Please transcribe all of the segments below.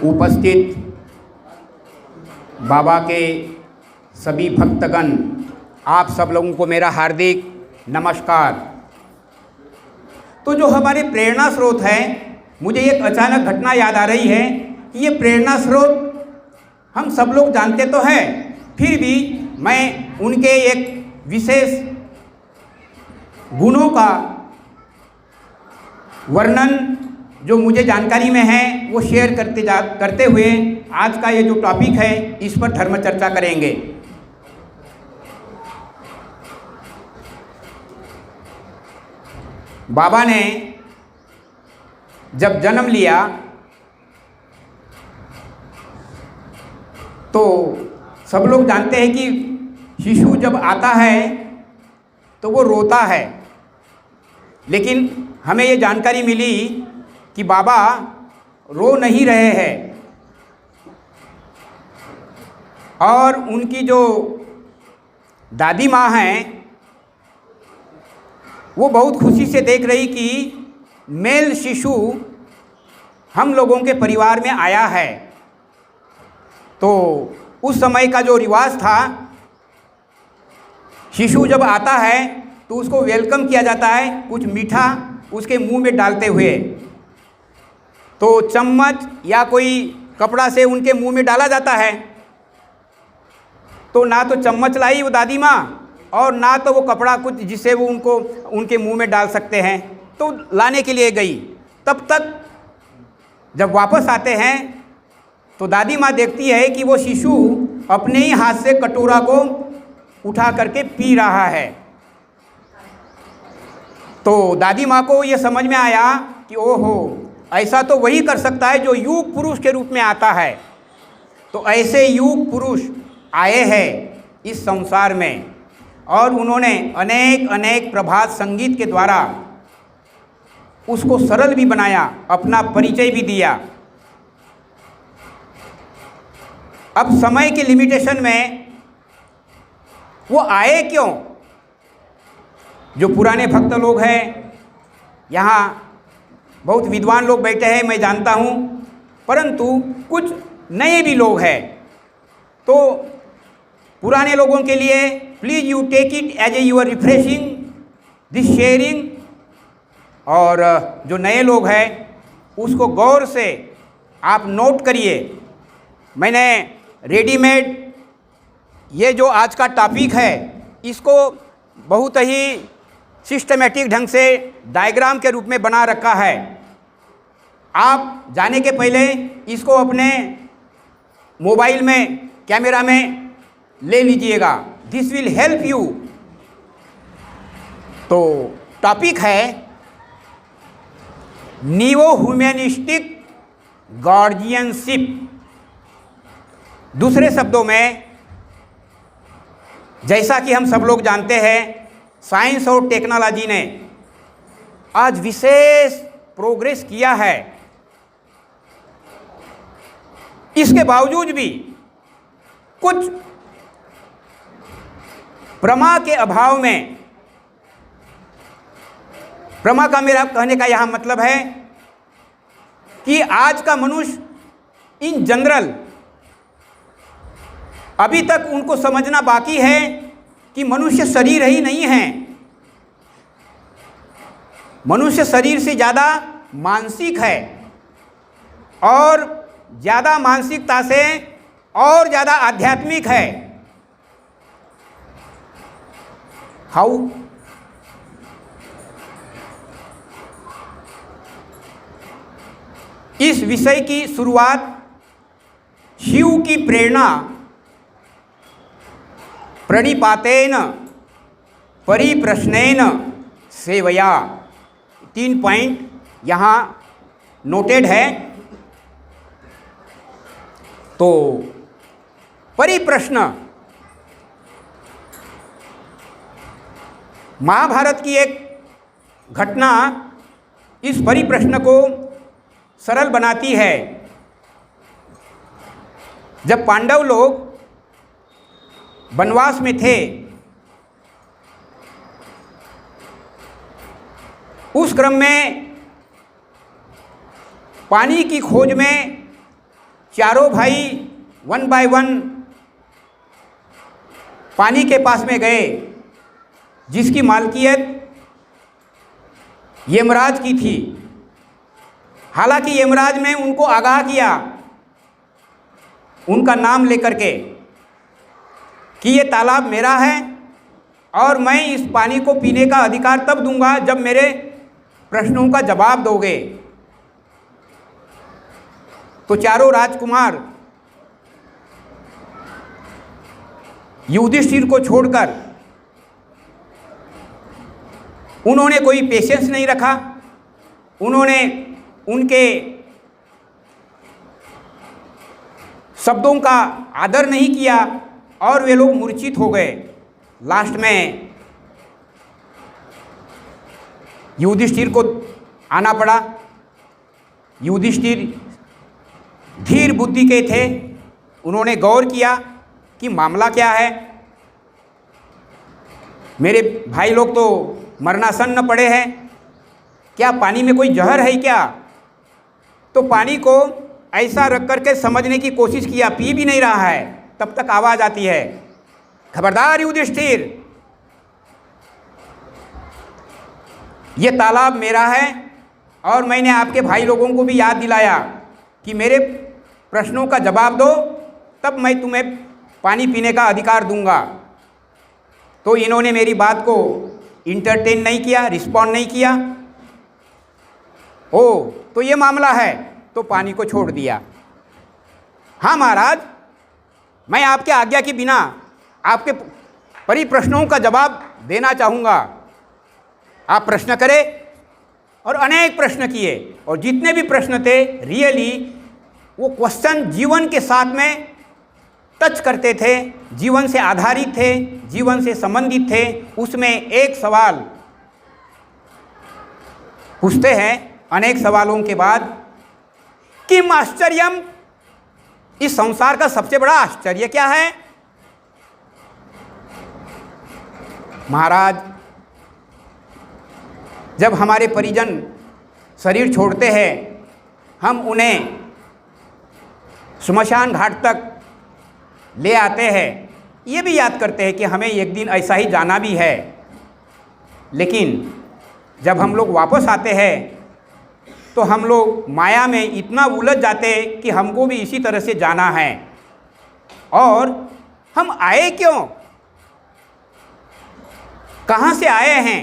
उपस्थित बाबा के सभी भक्तगण, आप सब लोगों को मेरा हार्दिक नमस्कार। तो जो हमारे प्रेरणा स्रोत हैं, मुझे एक अचानक घटना याद आ रही है कि ये प्रेरणा स्रोत हम सब लोग जानते तो हैं, फिर भी मैं उनके एक विशेष गुणों का वर्णन जो मुझे जानकारी में है वो शेयर करते हुए आज का ये जो टॉपिक है इस पर धर्म चर्चा करेंगे। बाबा ने जब जन्म लिया तो सब लोग जानते हैं कि शिशु जब आता है तो वो रोता है, लेकिन हमें ये जानकारी मिली कि बाबा रो नहीं रहे हैं और उनकी जो दादी माँ हैं वो बहुत खुशी से देख रही कि मेल शिशु हम लोगों के परिवार में आया है। तो उस समय का जो रिवाज था, शिशु जब आता है तो उसको वेलकम किया जाता है कुछ मीठा उसके मुंह में डालते हुए। तो चम्मच या कोई कपड़ा से उनके मुंह में डाला जाता है, तो ना तो चम्मच लाई वो दादी माँ और ना तो वो कपड़ा कुछ जिससे वो उनको उनके मुंह में डाल सकते हैं, तो लाने के लिए गई। तब तक जब वापस आते हैं तो दादी माँ देखती है कि वो शिशु अपने ही हाथ से कटोरा को उठा करके पी रहा है। तो दादी माँ को ये समझ में आया कि ओहो, ऐसा तो वही कर सकता है जो युग पुरुष के रूप में आता है। तो ऐसे युग पुरुष आए हैं इस संसार में और उन्होंने अनेक अनेक प्रभात संगीत के द्वारा उसको सरल भी बनाया, अपना परिचय भी दिया। अब समय के लिमिटेशन में वो आए क्यों? जो पुराने भक्त लोग हैं, यहाँ बहुत विद्वान लोग बैठे हैं मैं जानता हूँ, परंतु कुछ नए भी लोग हैं। तो पुराने लोगों के लिए please you take it as a your refreshing this sharing, और जो नए लोग हैं उसको गौर से आप नोट करिए। मैंने रेडीमेड ये जो आज का टॉपिक है इसको बहुत ही सिस्टमेटिक ढंग से डायग्राम के रूप में बना रखा है। आप जाने के पहले इसको अपने मोबाइल में कैमरा में ले लीजिएगा, दिस विल हेल्प यू। तो टॉपिक है न्यू ह्यूमनिस्टिक गार्जियनशिप। दूसरे शब्दों में, जैसा कि हम सब लोग जानते हैं, साइंस और टेक्नोलॉजी ने आज विशेष प्रोग्रेस किया है। इसके बावजूद भी कुछ प्रमा के अभाव में, प्रमा का मेरा कहने का यहाँ मतलब है कि आज का मनुष्य इन जनरल अभी तक उनको समझना बाकी है कि मनुष्य शरीर ही नहीं है। मनुष्य शरीर से ज़्यादा मानसिक है और ज़्यादा मानसिकता से और ज़्यादा आध्यात्मिक है। हाउ? इस विषय की शुरुआत शिव की प्रेरणा प्रणिपातेन परिप्रश्नेन सेवया, 3 पॉइंट यहाँ नोटेड है। तो परिप्रश्न महाभारत की एक घटना इस परिप्रश्न को सरल बनाती है। जब पांडव लोग वनवास में थे, उस क्रम में पानी की खोज में चारों भाई वन बाय वन पानी के पास में गए, जिसकी मालकियत यमराज की थी। हालांकि यमराज ने उनको आगाह किया, उनका नाम लेकर के, कि ये तालाब मेरा है और मैं इस पानी को पीने का अधिकार तब दूंगा जब मेरे प्रश्नों का जवाब दोगे। तो चारों राजकुमार युधिष्ठिर को छोड़कर, उन्होंने कोई पेशेंस नहीं रखा, उन्होंने उनके शब्दों का आदर नहीं किया और वे लोग मूर्छित हो गए। लास्ट में युधिष्ठिर को आना पड़ा। युधिष्ठिर धीर बुद्धि के थे, उन्होंने गौर किया कि मामला क्या है। मेरे भाई लोग तो मरणासन्न पड़े हैं, क्या पानी में कोई जहर है क्या? तो पानी को ऐसा रख करके समझने की कोशिश किया, पी भी नहीं रहा है। तब तक आवाज़ आती है, खबरदार युधिष्ठिर, ये तालाब मेरा है और मैंने आपके भाई लोगों को भी याद दिलाया कि मेरे प्रश्नों का जवाब दो, तब मैं तुम्हें पानी पीने का अधिकार दूंगा। तो इन्होंने मेरी बात को इंटरटेन नहीं किया, रिस्पॉन्ड नहीं किया। ओ, तो ये मामला है, तो पानी को छोड़ दिया। हाँ महाराज, मैं आपके आज्ञा के बिना आपके परिप्रश्नों का जवाब देना चाहूँगा। आप प्रश्न करें। और अनेक प्रश्न किए, और जितने भी प्रश्न थे रियली वो क्वेश्चन जीवन के साथ में टच करते थे, जीवन से आधारित थे, जीवन से संबंधित थे। उसमें एक सवाल पूछते हैं अनेक सवालों के बाद, किम आश्चर्यम, इस संसार का सबसे बड़ा आश्चर्य क्या है? महाराज, जब हमारे परिजन शरीर छोड़ते हैं, हम उन्हें श्मशान घाट तक ले आते हैं, ये भी याद करते हैं कि हमें एक दिन ऐसा ही जाना भी है। लेकिन जब हम लोग वापस आते हैं तो हम लोग माया में इतना उलझ जाते हैं कि हमको भी इसी तरह से जाना है। और हम आए क्यों, कहाँ से आए हैं,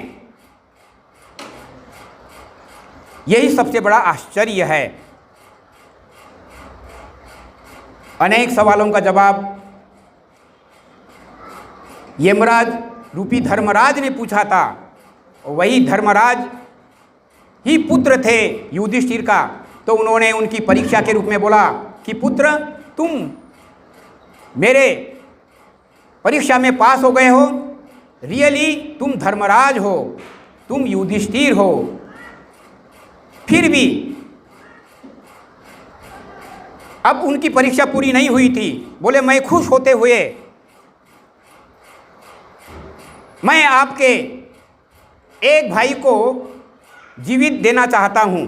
यही सबसे बड़ा आश्चर्य है। अनेक सवालों का जवाब यमराज रूपी धर्मराज ने पूछा था। वही धर्मराज ही पुत्र थे युधिष्ठिर का। तो उन्होंने उनकी परीक्षा के रूप में बोला कि पुत्र, तुम मेरे परीक्षा में पास हो गए हो, रियली तुम धर्मराज हो, तुम युधिष्ठिर हो। फिर भी अब उनकी परीक्षा पूरी नहीं हुई थी। बोले, मैं खुश होते हुए मैं आपके एक भाई को जीवित देना चाहता हूं।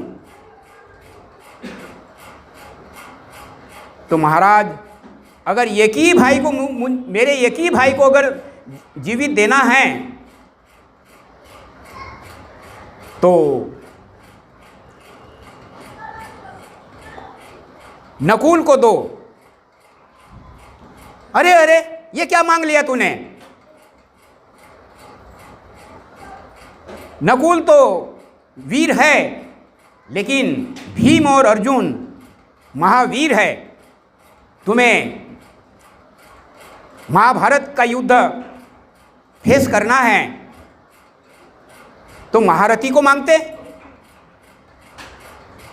तो महाराज, अगर एक ही भाई को, मेरे एक ही भाई को अगर जीवित देना है तो नकुल को दो। अरे अरे, ये क्या मांग लिया तूने? नकुल तो वीर है, लेकिन भीम और अर्जुन महावीर है। तुम्हें महाभारत का युद्ध फेस करना है तो महारथी को मांगते।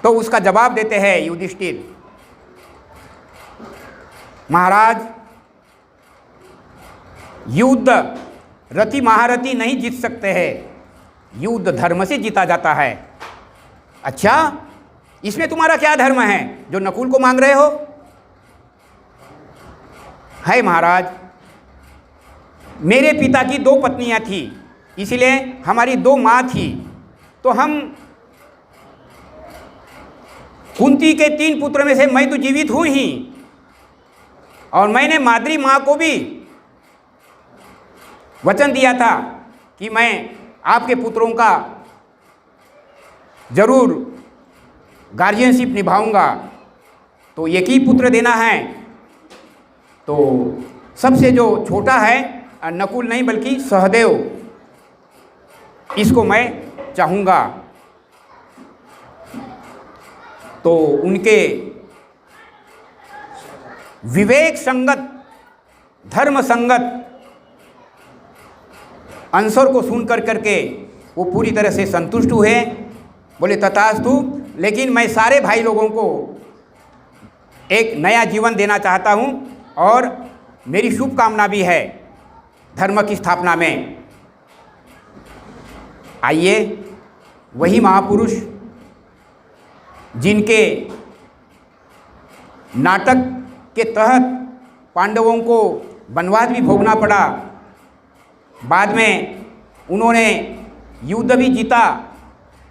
तो उसका जवाब देते हैं युधिष्ठिर, महाराज, युद्ध रथी महारथी नहीं जीत सकते हैं, युद्ध धर्म से जीता जाता है। अच्छा, इसमें तुम्हारा क्या धर्म है जो नकुल को मांग रहे हो? है महाराज, मेरे पिता की 2 पत्नियां थी, इसलिए हमारी 2 माँ थी। तो हम कुंती के 3 पुत्र में से मैं तो जीवित हूँ ही, और मैंने माद्री माँ को भी वचन दिया था कि मैं आपके पुत्रों का जरूर गार्जियनशिप निभाऊंगा, तो एक ही पुत्र देना है। तो सबसे जो छोटा है नकुल नहीं बल्कि सहदेव, इसको मैं चाहूँगा। तो उनके विवेक संगत, धर्म संगत आंसर को सुन करके वो पूरी तरह से संतुष्ट हुए, बोले तथास्तु, लेकिन मैं सारे भाई लोगों को एक नया जीवन देना चाहता हूँ और मेरी शुभकामना भी है धर्म की स्थापना में। आइए वही महापुरुष जिनके नाटक के तहत पांडवों को वनवास भी भोगना पड़ा, बाद में उन्होंने युद्ध भी जीता,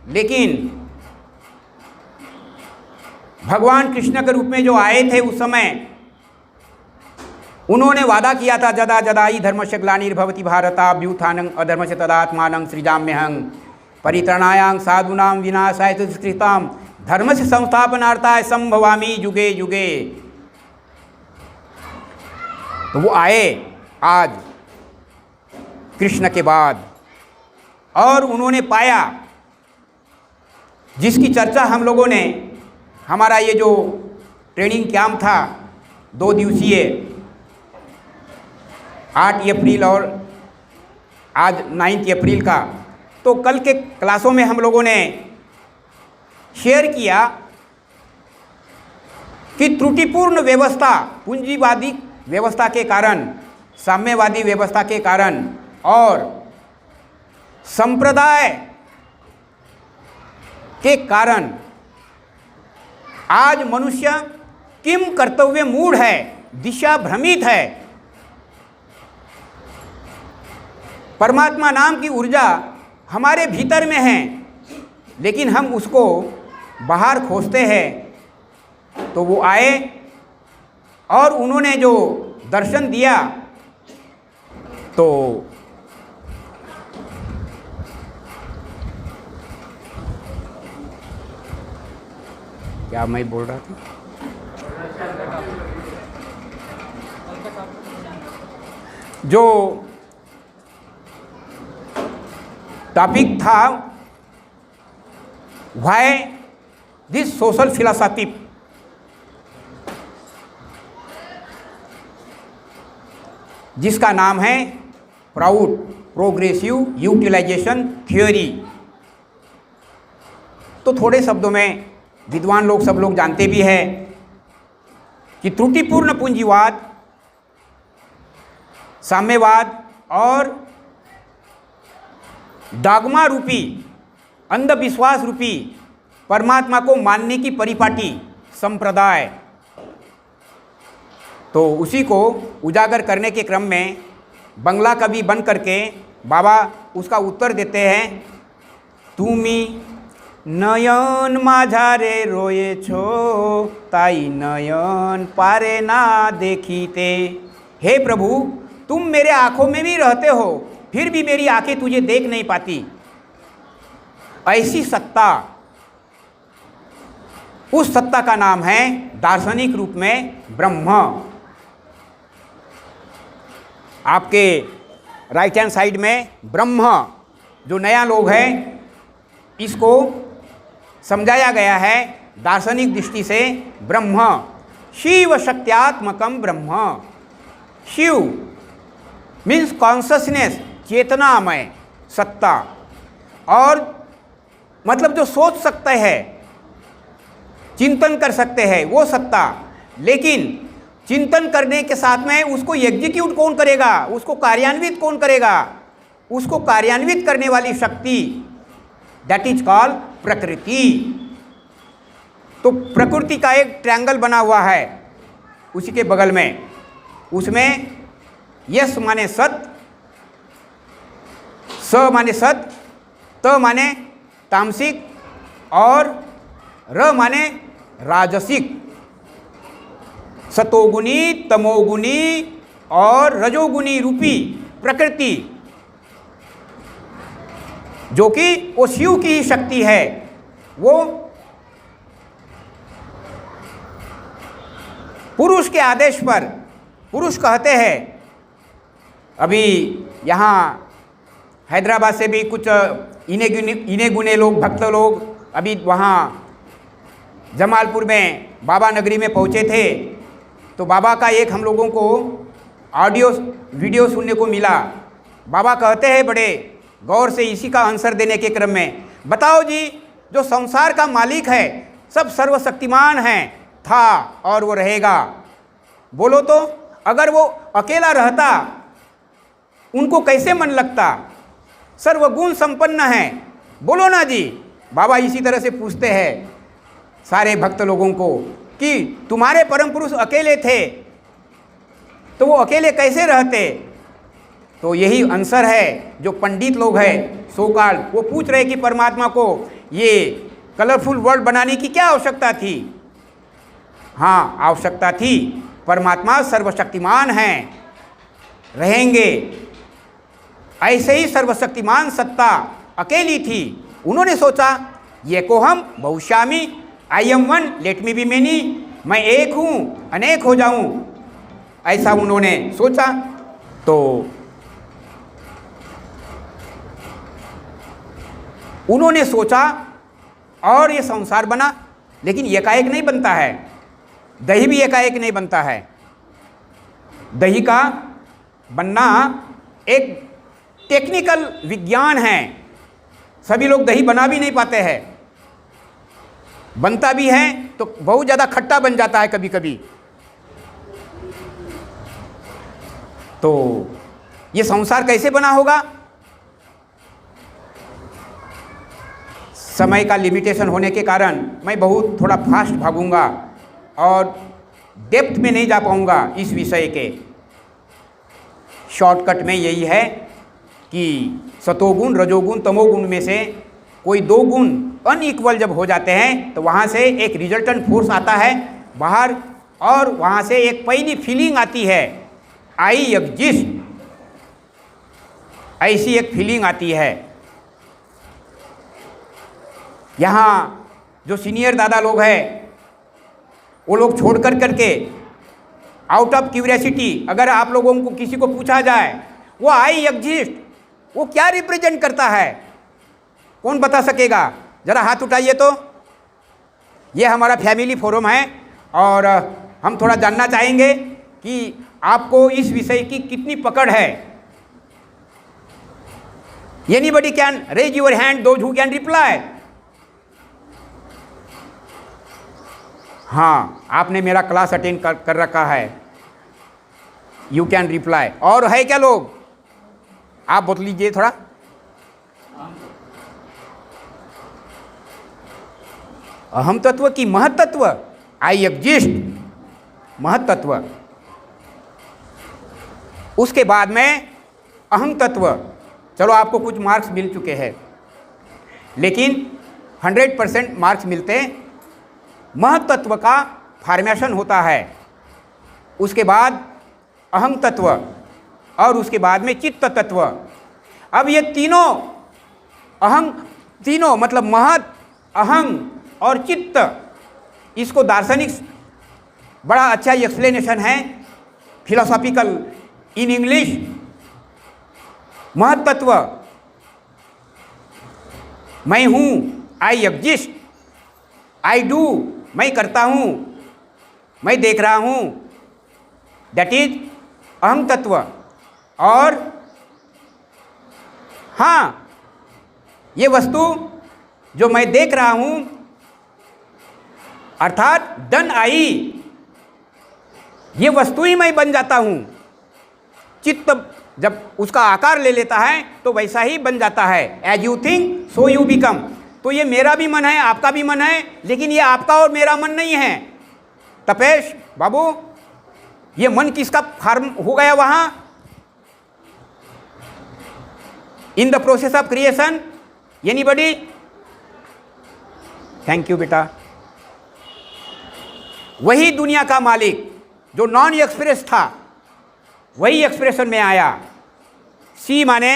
लेकिन भगवान कृष्ण के रूप में जो आए थे उस समय उन्होंने वादा किया था, जदा जदा ही धर्मस्य ग्लानिर्भवति भारता अभ्युत्थानं अधर्मस्य तदात्मानं सृजाम्यहं परित्रणाय साधूनां विनाशाय च दुष्कृतां धर्मस्य संस्थापनार्थाय संभवामि युगे युगे। तो वो आए आज कृष्ण के बाद, और उन्होंने पाया, जिसकी चर्चा हम लोगों ने, हमारा ये जो ट्रेनिंग कैंप था 2 दिवसीय, 8 अप्रैल और आज 9 अप्रैल का, तो कल के क्लासों में हम लोगों ने शेयर किया कि त्रुटिपूर्ण व्यवस्था, पूंजीवादी व्यवस्था के कारण, साम्यवादी व्यवस्था के कारण और संप्रदाय के कारण आज मनुष्य किम कर्तव्य मूढ़ है, दिशा भ्रमित है। परमात्मा नाम की ऊर्जा हमारे भीतर में है, लेकिन हम उसको बाहर खोजते हैं। तो वो आए और उन्होंने जो दर्शन दिया, तो क्या मैं बोल रहा था, जो टॉपिक था व्हाई दिस सोशल फिलॉसफी, जिसका नाम है प्राउड प्रोग्रेसिव यूटिलाइजेशन थ्योरी। तो थोड़े शब्दों में विद्वान लोग सब लोग जानते भी हैं कि त्रुटिपूर्ण पूंजीवाद, साम्यवाद और डॉगमा रूपी, अंधविश्वास रूपी परमात्मा को मानने की परिपाटी संप्रदाय, तो उसी को उजागर करने के क्रम में बंगला कवि बन करके बाबा उसका उत्तर देते हैं, तुमी नयन माझारे रोए छो ताई नयन पारे ना देखीते। हे प्रभु, तुम मेरे आँखों में भी रहते हो, फिर भी मेरी आंखें तुझे देख नहीं पाती। ऐसी सत्ता, उस सत्ता का नाम है दार्शनिक रूप में ब्रह्म। आपके राइट हैंड साइड में ब्रह्म, जो नया लोग हैं, इसको समझाया गया है दार्शनिक दृष्टि से ब्रह्म शिव शक्त्यात्मकम ब्रह्म। शिव मीन्स कॉन्शसनेस, चेतनामय सत्ता, और मतलब जो सोच सकते हैं, चिंतन कर सकते हैं वो सत्ता। लेकिन चिंतन करने के साथ में उसको एग्जीक्यूट कौन करेगा, उसको कार्यान्वित कौन करेगा, उसको कार्यान्वित करने वाली शक्ति, दैट इज कॉल्ड प्रकृति। तो प्रकृति का एक ट्रायंगल बना हुआ है उसी के बगल में, उसमें यस माने सत, स माने सत, त माने तामसिक और र माने राजसिक, सतोगुनी, तमोगुनी और रजोगुनी रूपी प्रकृति, जो कि वो शिव की ही शक्ति है, वो पुरुष के आदेश पर, पुरुष कहते हैं, अभी यहाँ हैदराबाद से भी कुछ इने गुने लोग, भक्त लोग अभी वहाँ जमालपुर में बाबा नगरी में पहुँचे थे, तो बाबा का एक हम लोगों को ऑडियो वीडियो सुनने को मिला। बाबा कहते हैं बड़े गौर से इसी का आंसर देने के क्रम में, बताओ जी, जो संसार का मालिक है, सब सर्वशक्तिमान है, था और वो रहेगा। बोलो तो अगर वो अकेला रहता उनको कैसे मन लगता? सर्वगुण संपन्न है, बोलो ना जी। बाबा इसी तरह से पूछते हैं सारे भक्त लोगों को कि तुम्हारे परम पुरुष अकेले थे तो वो अकेले कैसे रहते? तो यही आंसर है जो पंडित लोग हैं सोकाल, वो पूछ रहे कि परमात्मा को ये कलरफुल वर्ल्ड बनाने की क्या आवश्यकता थी? हाँ, आवश्यकता थी। परमात्मा सर्वशक्तिमान हैं, रहेंगे। ऐसे ही सर्वशक्तिमान सत्ता अकेली थी। उन्होंने सोचा ये को हम बहुश्यामी, I am one, let me be many, मैं एक हूँ अनेक हो जाऊँ, ऐसा उन्होंने सोचा। तो उन्होंने सोचा और ये संसार बना। लेकिन एकाएक नहीं बनता है, दही भी एकाएक नहीं बनता है। दही का बनना एक टेक्निकल विज्ञान है। सभी लोग दही बना भी नहीं पाते हैं, बनता भी है तो बहुत ज़्यादा खट्टा बन जाता है कभी कभी। तो ये संसार कैसे बना होगा? समय का लिमिटेशन होने के कारण मैं बहुत थोड़ा फास्ट भागूंगा और डेप्थ में नहीं जा पाऊंगा इस विषय के। शॉर्टकट में यही है कि सतोगुण, रजोगुण, तमोगुण में से कोई दो गुण अनइक्वल जब हो जाते हैं तो वहाँ से एक रिजल्टेंट फोर्स आता है बाहर, और वहाँ से एक पहली फीलिंग आती है, आई एग्जिस्ट, ऐसी एक फीलिंग आती है। यहाँ जो सीनियर दादा लोग हैं वो लोग छोड़ करके आउट ऑफ क्यूरियोसिटी अगर आप लोगों को किसी को पूछा जाए वो आई एग्जिस्ट वो क्या रिप्रेजेंट करता है, कौन बता सकेगा? ज़रा हाथ उठाइए। तो ये हमारा फैमिली फोरम है और हम थोड़ा जानना चाहेंगे कि आपको इस विषय की कितनी पकड़ है। Anybody can raise your hand, those who can reply. हाँ, आपने मेरा क्लास अटेंड कर रखा है, यू कैन रिप्लाई। और है क्या लोग? आप बता लीजिए थोड़ा। अहम तत्व की महत्त्व, आई एग्जिस्ट, महत्त्व। उसके बाद में अहम तत्व। चलो आपको कुछ मार्क्स मिल चुके हैं, लेकिन 100% मार्क्स मिलते महत्त्व का फॉर्मेशन होता है। उसके बाद अहम तत्व और उसके बाद में चित्त तत्व। अब ये तीनों अहम, तीनों मतलब महत, अहम और चित्त, इसको दार्शनिक बड़ा अच्छा एक्सप्लेनेशन है फिलोसॉफिकल इन इंग्लिश। महत्त्व मैं हूँ, आई एग्जिस्ट, आई डू, मैं करता हूँ, मैं देख रहा हूँ, दैट इज अहम तत्व। और हाँ, ये वस्तु जो मैं देख रहा हूँ अर्थात डन आई, ये वस्तु ही मैं बन जाता हूँ। चित्त जब उसका आकार ले लेता है तो वैसा ही बन जाता है। As you think so you become. तो ये मेरा भी मन है, आपका भी मन है, लेकिन ये आपका और मेरा मन नहीं है। तपेश बाबू, ये मन किसका फॉर्म हो गया वहाँ? इन the process of creation, anybody? Thank you बेटा। वही दुनिया का मालिक जो नॉन एक्सप्रेस था वही एक्सप्रेशन में आया। सी माने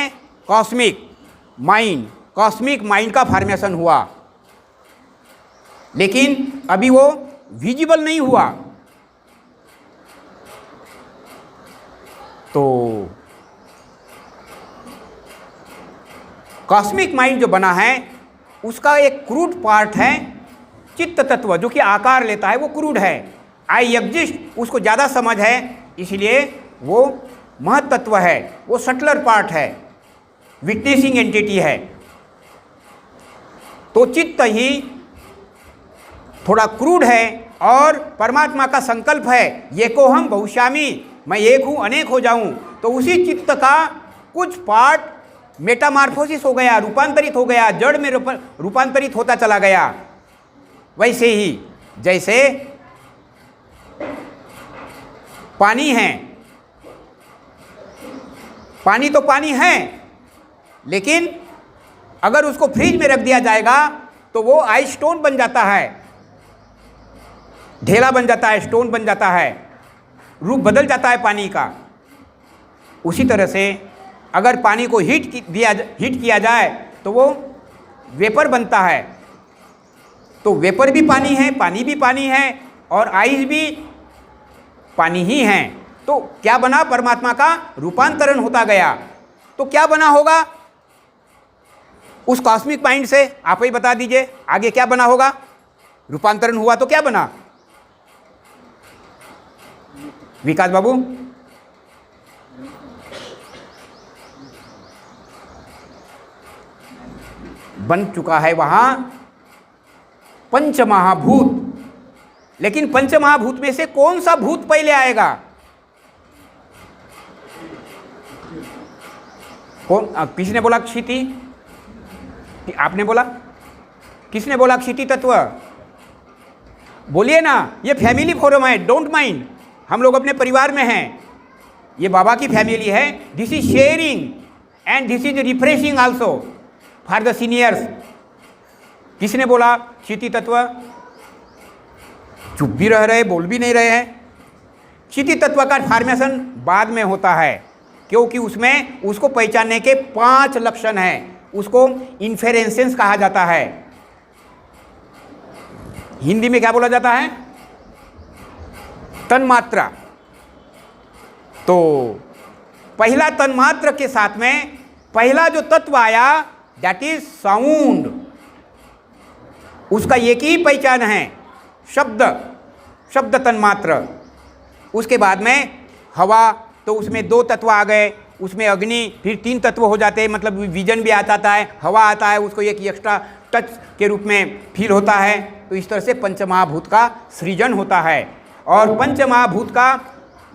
कॉस्मिक माइंड, कॉस्मिक माइंड का फॉर्मेशन हुआ, लेकिन अभी वो विजिबल नहीं हुआ। तो कॉस्मिक माइंड जो बना है उसका एक क्रूड पार्ट है चित्त तत्व, जो कि आकार लेता है, वो क्रूड है। आई एग्जिस्ट उसको ज़्यादा समझ है, इसलिए वो महत्त्व है, वो सटलर पार्ट है, विटनेसिंग एंटिटी है। तो चित्त ही थोड़ा क्रूड है और परमात्मा का संकल्प है ये को हम बहुश्यामी, मैं एक हूँ अनेक हो जाऊँ। तो उसी चित्त का कुछ पार्ट मेटामार्फोसिस हो गया, रूपांतरित हो गया, जड़ में रूपांतरित होता चला गया। वैसे ही जैसे पानी है, पानी तो पानी है, लेकिन अगर उसको फ्रिज में रख दिया जाएगा तो वो आइस स्टोन बन जाता है, ढेला बन जाता है, स्टोन बन जाता है, रूप बदल जाता है पानी का। उसी तरह से अगर पानी को हीट किया जाए तो वो वेपर बनता है। तो वेपर भी पानी है, पानी भी पानी है, और आइस भी पानी ही है। तो क्या बना? परमात्मा का रूपांतरण होता गया। तो क्या बना होगा उस कॉस्मिक माइंड से? आप ही बता दीजिए, आगे क्या बना होगा? रूपांतरण हुआ तो क्या बना? विकास बाबू, बन चुका है वहां पंचमहाभूत। लेकिन पंचमहाभूत में से कौन सा भूत पहले आएगा? कौन? किसने बोला क्षिति? आपने बोला? किसने बोला क्षिति तत्व? बोलिए ना। ये फैमिली फोरम है, डोंट माइंड। हम लोग अपने परिवार में हैं, ये बाबा की फैमिली है। This is sharing and this is refreshing also for the seniors. किसने बोला क्षिति तत्व? चुप भी रह रहे, बोल भी नहीं रहे हैं। क्षिति तत्व का फॉर्मेशन बाद में होता है, क्योंकि उसमें उसको पहचानने के 5 लक्षण हैं। उसको इन्फेरेंसेंस कहा जाता है। हिंदी में क्या बोला जाता है? तन्मात्रा। तो पहला तन्मात्र के साथ में पहला जो तत्व आया दैट इज साउंड। उसका एक ही पहचान है, शब्द, शब्द तन्मात्र। उसके बाद में हवा, तो उसमें 2 तत्व आ गए, उसमें अग्नि, फिर 3 तत्व हो जाते हैं, मतलब विजन भी आ जाता है, हवा आता है, उसको एक एक्स्ट्रा टच के रूप में फील होता है। तो इस तरह से पंचमहाभूत का सृजन होता है। और पंचमहाभूत का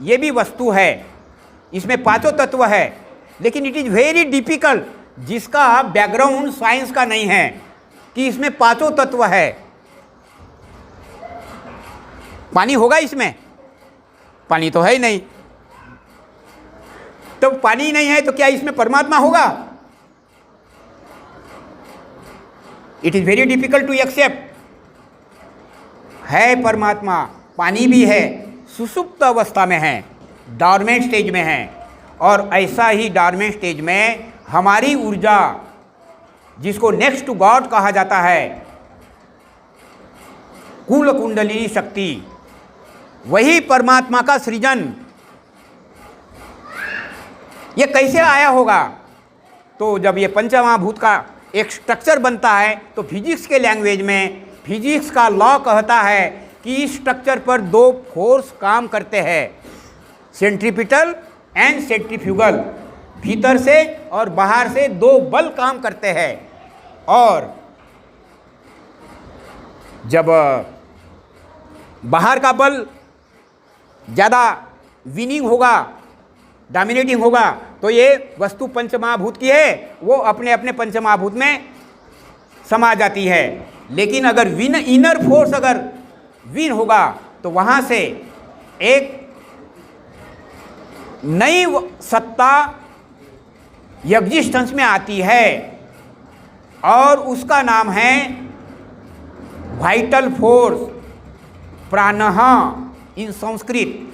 ये भी वस्तु है, इसमें 5 तत्व है, लेकिन इट इज़ वेरी डिफिकल्ट, जिसका बैकग्राउंड साइंस का नहीं है, कि इसमें 5 तत्व है। पानी होगा इसमें? पानी तो है ही नहीं। तो पानी नहीं है तो क्या इसमें परमात्मा होगा? It is very difficult to accept. है परमात्मा, पानी भी है, सुसुप्त अवस्था में है, डॉर्मेंट स्टेज में है। और ऐसा ही डॉर्मेंट स्टेज में हमारी ऊर्जा, जिसको नेक्स्ट टू गॉड कहा जाता है, कुल कुंडलिनी शक्ति, वही परमात्मा का सृजन। ये कैसे आया होगा? तो जब ये पंचमहाभूत का एक स्ट्रक्चर बनता है तो फिजिक्स के लैंग्वेज में फिजिक्स का लॉ कहता है कि इस स्ट्रक्चर पर 2 फोर्स काम करते हैं, सेंट्रीपिटल एंड सेंट्रीफ्यूगल। भीतर से और बाहर से 2 बल काम करते हैं। और जब बाहर का बल ज़्यादा विनिंग होगा, डोमिनेटिंग होगा, तो ये वस्तु पंचमहाभूत की है, वो अपने अपने पंचमहाभूत में समा जाती है। लेकिन अगर इनर फोर्स अगर विन होगा तो वहाँ से एक नई सत्ता एग्जिस्टेंस में आती है, और उसका नाम है वाइटल फोर्स। प्राणः इन संस्कृत,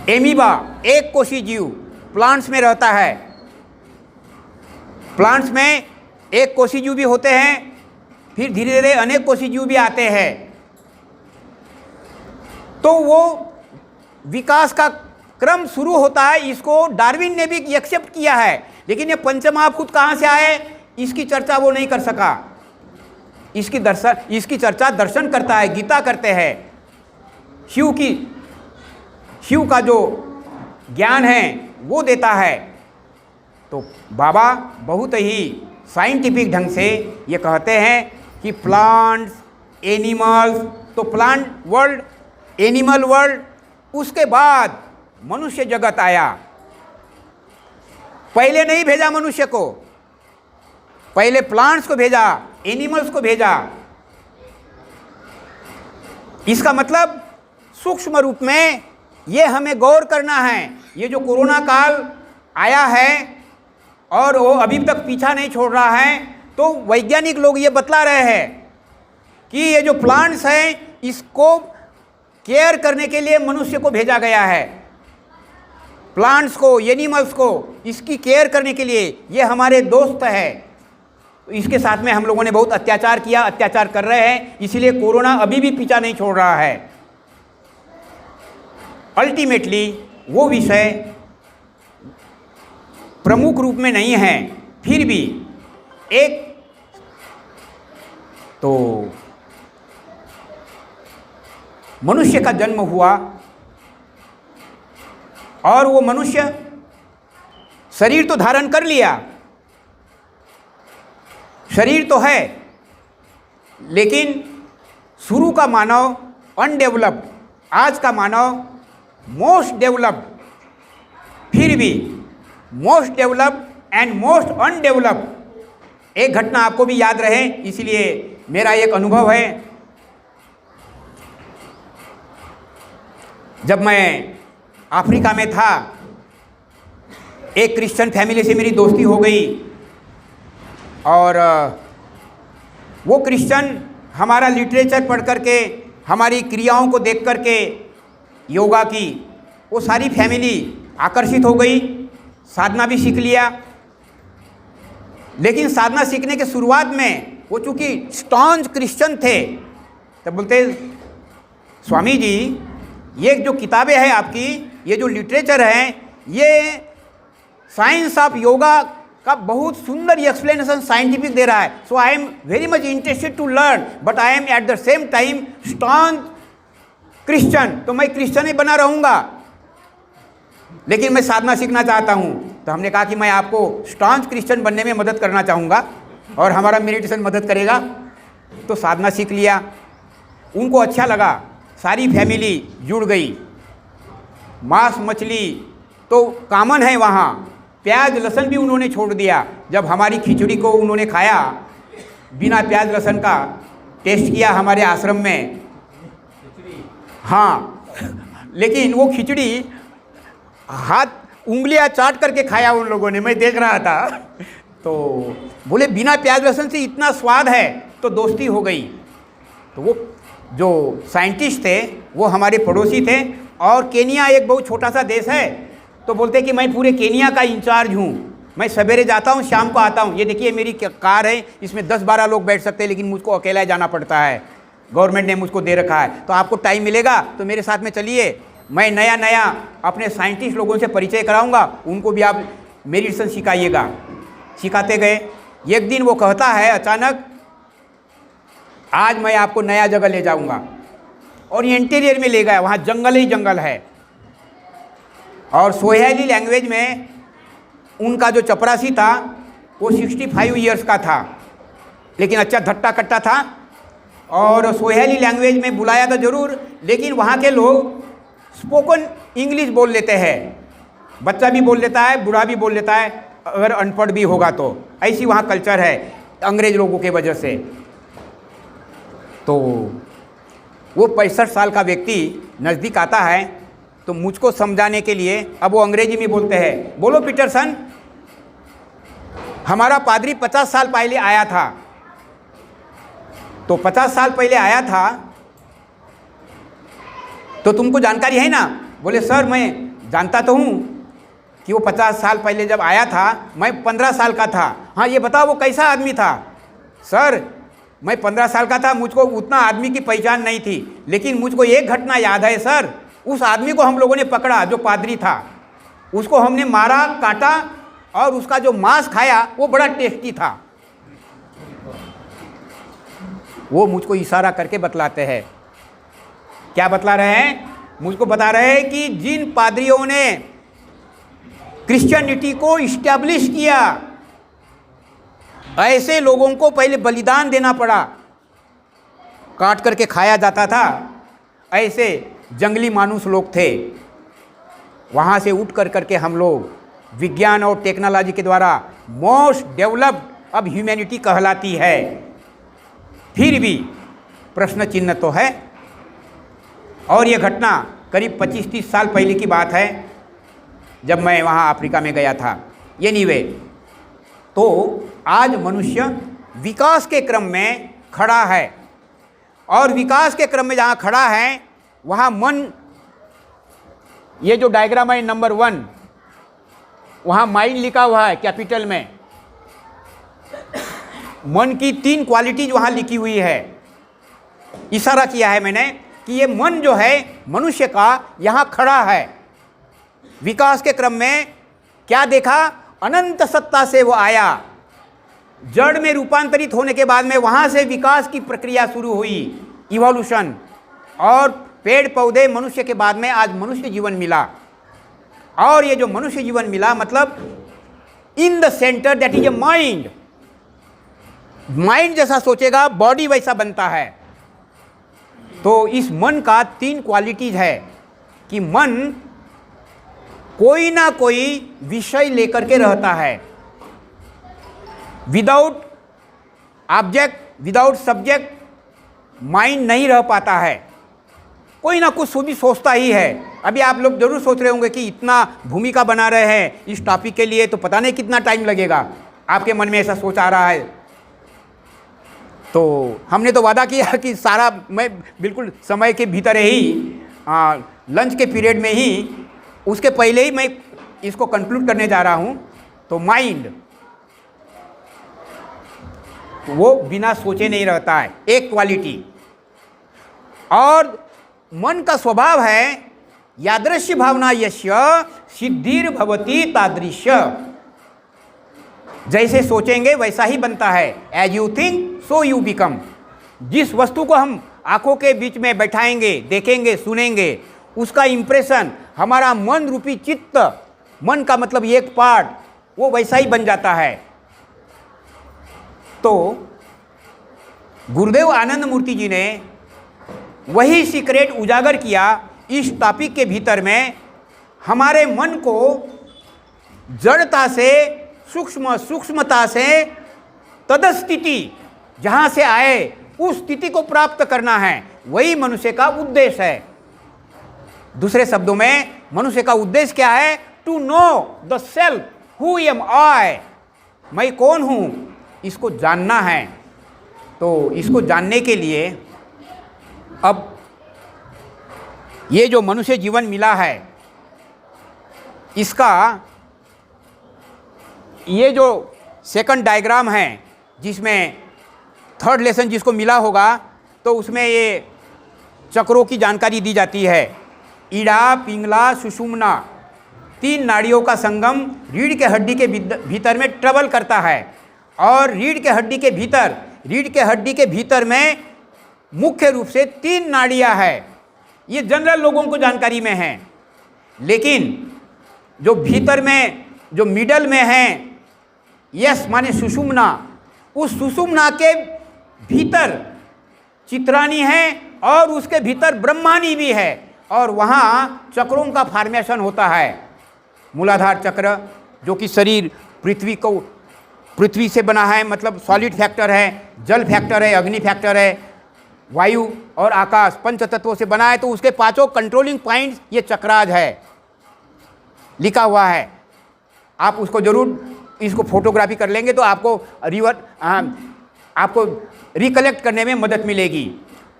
एमीबा एक कोशी जीव प्लांट्स में रहता है। प्लांट्स में एक कोशी जीव भी होते हैं, फिर धीरे धीरे अनेक कोशी जीव भी आते हैं। तो वो विकास का क्रम शुरू होता है, इसको डार्विन ने भी एक्सेप्ट किया है। लेकिन ये पंचमहाभूत कहाँ से आए, इसकी चर्चा वो नहीं कर सका। इसकी चर्चा दर्शन करता है, गीता करते हैं। शिव का जो ज्ञान है वो देता है। तो बाबा बहुत ही साइंटिफिक ढंग से ये कहते हैं कि प्लांट्स, एनिमल्स, तो प्लांट वर्ल्ड, एनिमल वर्ल्ड, उसके बाद मनुष्य जगत आया। पहले नहीं भेजा मनुष्य को, पहले प्लांट्स को भेजा, एनिमल्स को भेजा। इसका मतलब सूक्ष्म रूप में ये हमें गौर करना है। ये जो कोरोना काल आया है और वो अभी तक पीछा नहीं छोड़ रहा है, तो वैज्ञानिक लोग ये बतला रहे हैं कि ये जो प्लांट्स हैं इसको केयर करने के लिए मनुष्य को भेजा गया है। प्लांट्स को, एनिमल्स को, इसकी केयर करने के लिए ये हमारे दोस्त है। तो इसके साथ में हम लोगों ने बहुत अत्याचार किया, अत्याचार कर रहे हैं, इसीलिए कोरोना अभी भी पीछा नहीं छोड़ रहा है। अल्टीमेटली वो विषय प्रमुख रूप में नहीं है, फिर भी एक तो मनुष्य का जन्म हुआ और वो मनुष्य शरीर तो धारण कर लिया, शरीर तो है, लेकिन शुरू का मानव अनडेवलप्ड, आज का मानव मोस्ट डेवलप्ड, फिर भी most developed and most undeveloped. एक घटना आपको भी याद रहे, इसलिए मेरा एक अनुभव है। जब मैं अफ्रीका में था, एक क्रिश्चियन फैमिली से मेरी दोस्ती हो गई और वो क्रिश्चियन हमारा लिटरेचर पढ़ करके, हमारी क्रियाओं को देख करके, योगा की, वो सारी फैमिली आकर्षित हो गई। साधना भी सीख लिया, लेकिन साधना सीखने के शुरुआत में वो चूँकि स्टॉन्ज क्रिश्चियन थे, तब बोलते स्वामी जी ये जो किताबें हैं आपकी, ये जो लिटरेचर है, ये साइंस ऑफ योगा का बहुत सुंदर एक्सप्लेनेशन साइंटिफिक दे रहा है। So I am very much interested to learn, but I am at the same time staunch Christian, तो मैं क्रिश्चियन ही बना रहूँगा, लेकिन मैं साधना सीखना चाहता हूँ। तो हमने कहा कि मैं आपको स्टॉन्ज क्रिश्चियन बनने में मदद करना चाहूँगा और हमारा मेडिटेशन मदद करेगा। तो साधना सीख लिया, उनको अच्छा लगा, सारी फैमिली जुड़ गई। मांस मछली तो कॉमन है वहाँ, प्याज लहसुन भी उन्होंने छोड़ दिया। जब हमारी खिचड़ी को उन्होंने खाया, बिना प्याज लहसुन का टेस्ट किया हमारे आश्रम में, हाँ, लेकिन वो खिचड़ी हाथ उंगलियां चाट करके खाया उन लोगों ने, मैं देख रहा था। तो बोले बिना प्याज लहसुन से इतना स्वाद है, तो दोस्ती हो गई। तो वो जो साइंटिस्ट थे वो हमारे पड़ोसी थे, और केनिया एक बहुत छोटा सा देश है, तो बोलते कि मैं पूरे केनिया का इंचार्ज हूँ, मैं सवेरे जाता हूँ, शाम को आता हूँ। ये देखिए मेरी कार है, इसमें 10-12 लोग बैठ सकते हैं, लेकिन मुझको अकेला जाना पड़ता है, गवर्नमेंट ने मुझको दे रखा है। तो आपको टाइम मिलेगा तो मेरे साथ में चलिए, मैं नया नया अपने साइंटिस्ट लोगों से परिचय कराऊंगा, उनको भी आप मेडिटेशन सिखाइएगा। सिखाते गए। एक दिन वो कहता है अचानक, आज मैं आपको नया जगह ले जाऊंगा, और ये इंटीरियर में ले गया, वहाँ जंगल ही जंगल है, और सोहेली लैंग्वेज में उनका जो चपरासी था वो 65 ईयर्स का था, लेकिन अच्छा धट्टा कट्टा था, और सोहेली लैंग्वेज में बुलाया था ज़रूर, लेकिन वहाँ के लोग स्पोकन इंग्लिश बोल लेते हैं, बच्चा भी बोल लेता है, बूढ़ा भी बोल लेता है, अगर अनपढ़ भी होगा तो। ऐसी वहाँ कल्चर है अंग्रेज लोगों के वजह से। तो वो 65 साल का व्यक्ति नज़दीक आता है, तो मुझको समझाने के लिए अब वो अंग्रेजी में बोलते हैं, बोलो पीटरसन, हमारा पादरी 50 साल पहले आया था, तो 50 साल पहले आया था, तो तुमको जानकारी है ना? बोले सर मैं जानता तो हूँ कि वो 50 साल पहले जब आया था मैं 15 साल का था। हाँ ये बताओ वो कैसा आदमी था? सर मैं 15 साल का था, मुझको उतना आदमी की पहचान नहीं थी, लेकिन मुझको एक घटना याद है सर। उस आदमी को हम लोगों ने पकड़ा जो पादरी था, उसको हमने मारा, काटा और उसका जो मांस खाया वो बड़ा टेस्टी था। वो मुझको इशारा करके बतलाते हैं। क्या बतला रहे हैं? मुझको बता रहे हैं कि जिन पादरियों ने क्रिश्चियनिटी को इस्टेब्लिश किया, ऐसे लोगों को पहले बलिदान देना पड़ा, काट करके खाया जाता था। ऐसे जंगली मानुष लोग थे। वहाँ से उठ करके हम लोग विज्ञान और टेक्नोलॉजी के द्वारा मोस्ट डेवलप्ड अब ह्यूमैनिटी कहलाती है। फिर भी प्रश्न चिन्ह तो है। और ये घटना करीब 25-30 साल पहले की बात है, जब मैं वहाँ अफ्रीका में गया था। ये नीवे तो आज मनुष्य विकास के क्रम में खड़ा है, और विकास के क्रम में जहाँ खड़ा है वहाँ मन, ये जो डायग्राम है नंबर 1, वहाँ माइंड लिखा हुआ है कैपिटल में। मन की 3 क्वालिटीज वहाँ लिखी हुई है। इशारा किया है मैंने कि ये मन जो है मनुष्य का यहाँ खड़ा है। विकास के क्रम में क्या देखा? अनंत सत्ता से वो आया, जड़ में रूपांतरित होने के बाद में वहाँ से विकास की प्रक्रिया शुरू हुई, इवोल्यूशन, और पेड़ पौधे, मनुष्य के बाद में आज मनुष्य जीवन मिला। और ये जो मनुष्य जीवन मिला मतलब in the centre that is a mind. Mind जैसा सोचेगा बॉडी वैसा बनता है। तो इस मन का 3 क्वालिटीज है कि मन कोई ना कोई विषय लेकर के रहता है। Without object, without subject mind नहीं रह पाता है। कोई ना कुछ भी सोचता ही है। अभी आप लोग जरूर सोच रहे होंगे कि इतना भूमिका बना रहे हैं इस टॉपिक के लिए, तो पता नहीं कितना टाइम लगेगा। आपके मन में ऐसा सोच आ रहा है। तो हमने तो वादा किया कि सारा मैं बिल्कुल समय के भीतर ही लंच के पीरियड में ही, उसके पहले ही मैं इसको कंक्लूड करने जा रहा हूँ। तो माइंड वो बिना सोचे नहीं रहता है, एक क्वालिटी। और मन का स्वभाव है यादृश्य भावना यस्य सिद्धिर भवति तादृश्य। जैसे सोचेंगे वैसा ही बनता है। As you think so you become. जिस वस्तु को हम आंखों के बीच में बैठाएंगे, देखेंगे, सुनेंगे, उसका इंप्रेशन हमारा मन रूपी चित्त, मन का मतलब एक पार्ट, वो वैसा ही बन जाता है। तो गुरुदेव आनंद मूर्ति जी ने वही सीक्रेट उजागर किया इस टॉपिक के भीतर में। हमारे मन को जड़ता से, सूक्ष्मता से तदस्थिति जहाँ से आए उस स्थिति को प्राप्त करना है। वही मनुष्य का उद्देश्य है। दूसरे शब्दों में मनुष्य का उद्देश्य क्या है? To know the self, who am I, मैं कौन हूँ, इसको जानना है। तो इसको जानने के लिए अब ये जो मनुष्य जीवन मिला है, इसका ये जो सेकंड डायग्राम है, जिसमें थर्ड लेसन जिसको मिला होगा, तो उसमें ये चक्रों की जानकारी दी जाती है। ईड़ा, पिंगला, सुषुम्ना, 3 नाड़ियों का संगम रीढ़ के हड्डी के भीतर में ट्रेवल करता है। और रीढ़ के हड्डी के भीतर में मुख्य रूप से 3 नाड़ियाँ है। ये जनरल लोगों को जानकारी में है, लेकिन जो भीतर में, जो मिडल में है, यस माने सुषुम्ना, उस सुषुम्ना के भीतर चित्रानी है और उसके भीतर ब्रह्मानी भी है। और वहाँ चक्रों का फॉर्मेशन होता है। मूलाधार चक्र जो कि शरीर पृथ्वी से बना है, मतलब सॉलिड फैक्टर है, जल फैक्टर है, अग्नि फैक्टर है, वायु और आकाश, 5 तत्वों से बना है। तो उसके 5 कंट्रोलिंग पॉइंट्स ये चक्राज है, लिखा हुआ है। आप उसको जरूर, इसको फोटोग्राफी कर लेंगे तो आपको आपको रिकलेक्ट करने में मदद मिलेगी।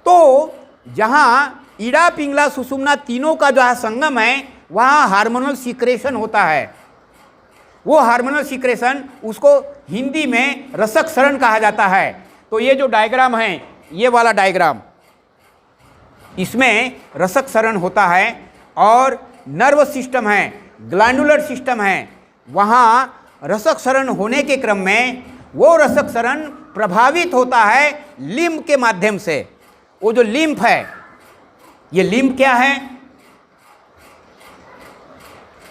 तो जहाँ ईड़ा पिंगला सुषुम्ना तीनों का जो संगम है वहाँ हार्मोनल सीक्रेशन होता है। वो हार्मोनल सीक्रेशन उसको हिंदी में रसक सरण कहा जाता है। तो ये जो डायग्राम है, ये वाला डायग्राम, इसमें रसक सरण होता है और नर्व सिस्टम है, ग्लैंडुलर सिस्टम है, वहाँ रसक सरण होने के क्रम में वो रसक सरण प्रभावित होता है लिम्फ के माध्यम से। वो जो लिम्फ है, ये लिम्फ क्या है?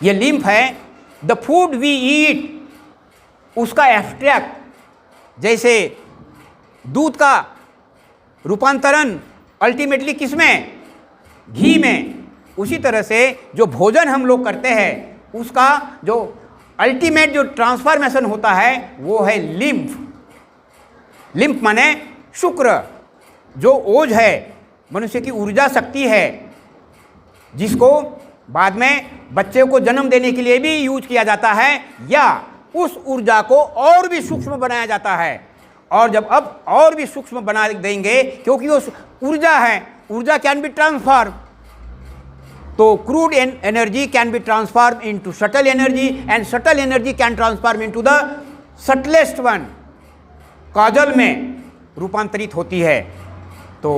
ये लिम्फ है द फूड वी ईट, उसका एक्सट्रैक्ट। जैसे दूध का रूपांतरण अल्टीमेटली किस में? घी में। उसी तरह से जो भोजन हम लोग करते हैं उसका जो अल्टीमेट जो ट्रांसफॉर्मेशन होता है वो है लिम्फ। लिम्फ माने शुक्र, जो ओज है, मनुष्य की ऊर्जा शक्ति है, जिसको बाद में बच्चे को जन्म देने के लिए भी यूज किया जाता है, या उस ऊर्जा को और भी सूक्ष्म बनाया जाता है। और जब अब और भी सूक्ष्म बना देंगे, क्योंकि वो ऊर्जा है, ऊर्जा कैन बी ट्रांसफॉर्म, तो crude energy can be transform into subtle energy and subtle energy can transform into the subtlest one, काजल में रूपांतरित होती है। तो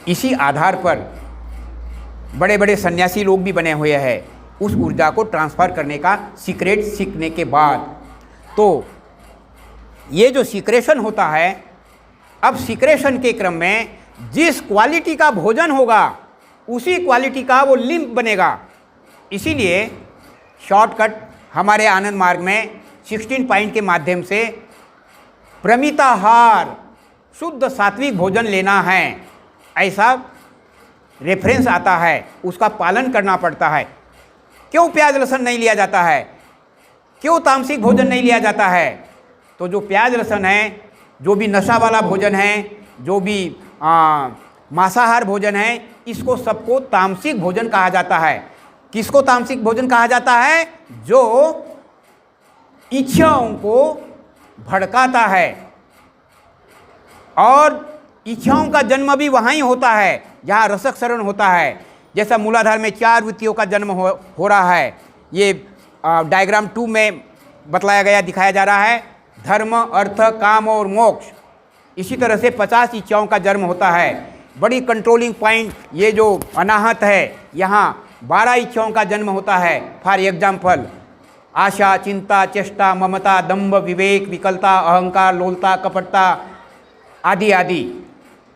इसी आधार पर बड़े बड़े सन्यासी लोग भी बने हुए हैं उस ऊर्जा को ट्रांसफ़र करने का सीक्रेट सीखने के बाद। तो ये जो सीक्रेशन होता है, अब सीक्रेशन के क्रम में जिस क्वालिटी का भोजन होगा उसी क्वालिटी का वो लिम्फ बनेगा। इसीलिए शॉर्टकट हमारे आनंद मार्ग में 16 पॉइंट के माध्यम से प्रमिताहार, शुद्ध सात्विक भोजन लेना है, ऐसा रेफरेंस आता है, उसका पालन करना पड़ता है। क्यों प्याज लहसुन नहीं लिया जाता है? क्यों तामसिक भोजन नहीं लिया जाता है? तो जो प्याज लहसुन है, जो भी नशा वाला भोजन है, जो भी मांसाहार भोजन है, इसको सबको तामसिक भोजन कहा जाता है। किसको तामसिक भोजन कहा जाता है? जो इच्छाओं को भड़काता है, और इच्छाओं का जन्म भी वहाँ ही होता है जहाँ रसक सरण होता है। जैसा मूलाधार में 4 वृत्तियों का जन्म हो रहा है, ये डायग्राम 2 में बतलाया गया, दिखाया जा रहा है, धर्म, अर्थ, काम और मोक्ष। इसी तरह से 50 इच्छाओं का जन्म होता है। बड़ी कंट्रोलिंग पॉइंट ये जो अनाहत है, यहाँ 12 इच्छाओं का जन्म होता है। फॉर एग्जाम्पल, आशा, चिंता, चेष्टा, ममता, दंभ, विवेक, विकलता, अहंकार, लोलता, कपटता आदि आदि।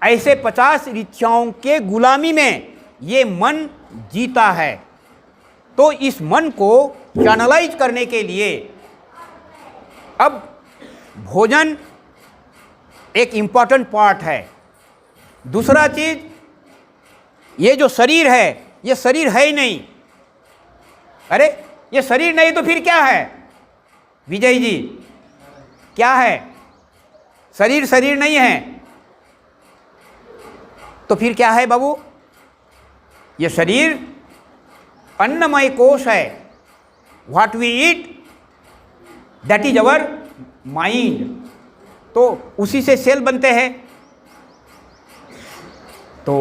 ऐसे 50 इच्छाओं के गुलामी में ये मन जीता है। तो इस मन को चैनलाइज करने के लिए अब भोजन एक इम्पॉर्टेंट पार्ट है। दूसरा चीज, ये जो शरीर है, ये शरीर है ही नहीं। अरे ये शरीर नहीं तो फिर क्या है विजय जी? क्या है? शरीर शरीर नहीं है तो फिर क्या है बाबू? ये शरीर अन्नमय कोश है। What we eat that is our mind. तो उसी से सेल बनते हैं। तो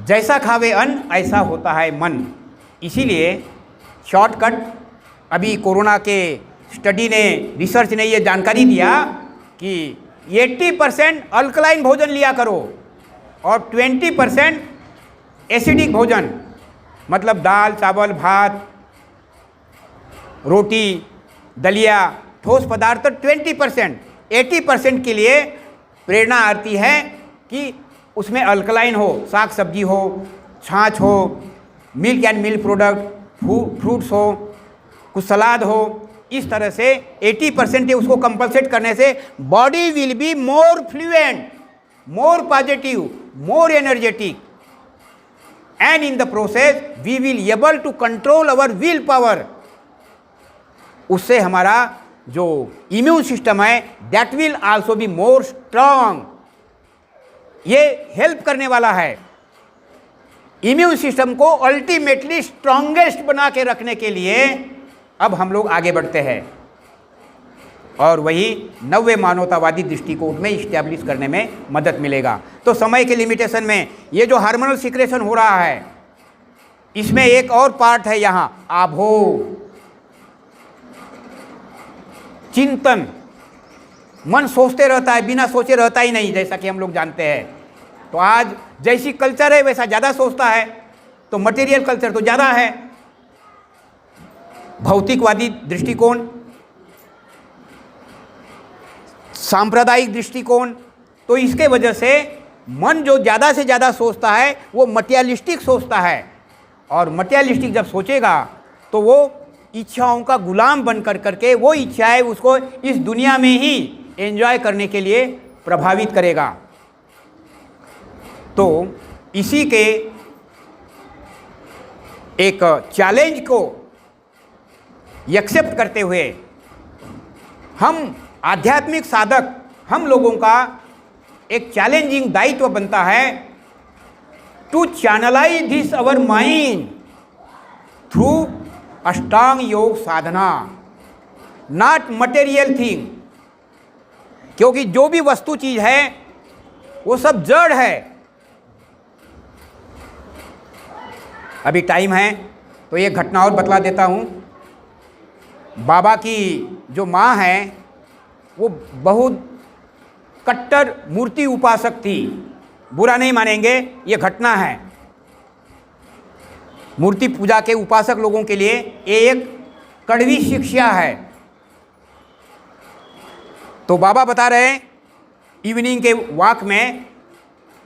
जैसा खावे अन्न ऐसा होता है मन। इसीलिए शॉर्टकट, अभी कोरोना के स्टडी ने, रिसर्च ने ये जानकारी दिया कि 80% अल्कलाइन भोजन लिया करो और 20% एसिडिक भोजन, मतलब दाल, चावल, भात, रोटी, दलिया, ठोस पदार्थ 20%। 80% के लिए प्रेरणा आती है कि उसमें अल्कलाइन हो, साग सब्जी हो, छाछ हो, milk and milk product, fruits हो, कुछ सलाद हो। इस तरह से 80% उसको कंपलसेट करने से body will be more fluent, more positive, more energetic, and in the process we will able to control our will power. उससे हमारा जो इम्यून सिस्टम है that will also be more strong. ये हेल्प करने वाला है इम्यून सिस्टम को ultimately strongest बना के रखने के लिए। अब हम लोग आगे बढ़ते हैं। और वही नव्य मानवतावादी दृष्टिकोण में इस्टेब्लिश करने में मदद मिलेगा। तो समय के लिमिटेशन में ये जो हार्मोनल सिक्रेशन हो रहा है, इसमें एक और पार्ट है यहाँ, आभोग, चिंतन। मन सोचते रहता है, बिना सोचे रहता ही नहीं, जैसा कि हम लोग जानते हैं। तो आज जैसी कल्चर है वैसा ज़्यादा सोचता है, तो मटेरियल कल्चर तो ज़्यादा है। भौतिकवादी दृष्टिकोण, सांप्रदायिक दृष्टिकोण, तो इसके वजह से मन जो ज़्यादा से ज़्यादा सोचता है वो मटेरियलिस्टिक सोचता है, और मटेरियलिस्टिक जब सोचेगा तो वो इच्छाओं का गुलाम बन कर करके वो इच्छाएं उसको इस दुनिया में ही एंजॉय करने के लिए प्रभावित करेगा। तो इसी के एक चैलेंज को एक्सेप्ट करते हुए हम आध्यात्मिक साधक, हम लोगों का एक चैलेंजिंग दायित्व बनता है to channelize this our mind through Ashtanga yoga Sadhana, not material thing. क्योंकि जो भी वस्तु चीज है वो सब जड़ है। अभी टाइम है तो एक घटना और बतला देता हूँ। बाबा की जो माँ है वो बहुत कट्टर मूर्ति उपासक थी, बुरा नहीं मानेंगे, ये घटना है। मूर्ति पूजा के उपासक लोगों के लिए ये एक कड़वी शिक्षा है। तो बाबा बता रहे हैं, इवनिंग के वॉक में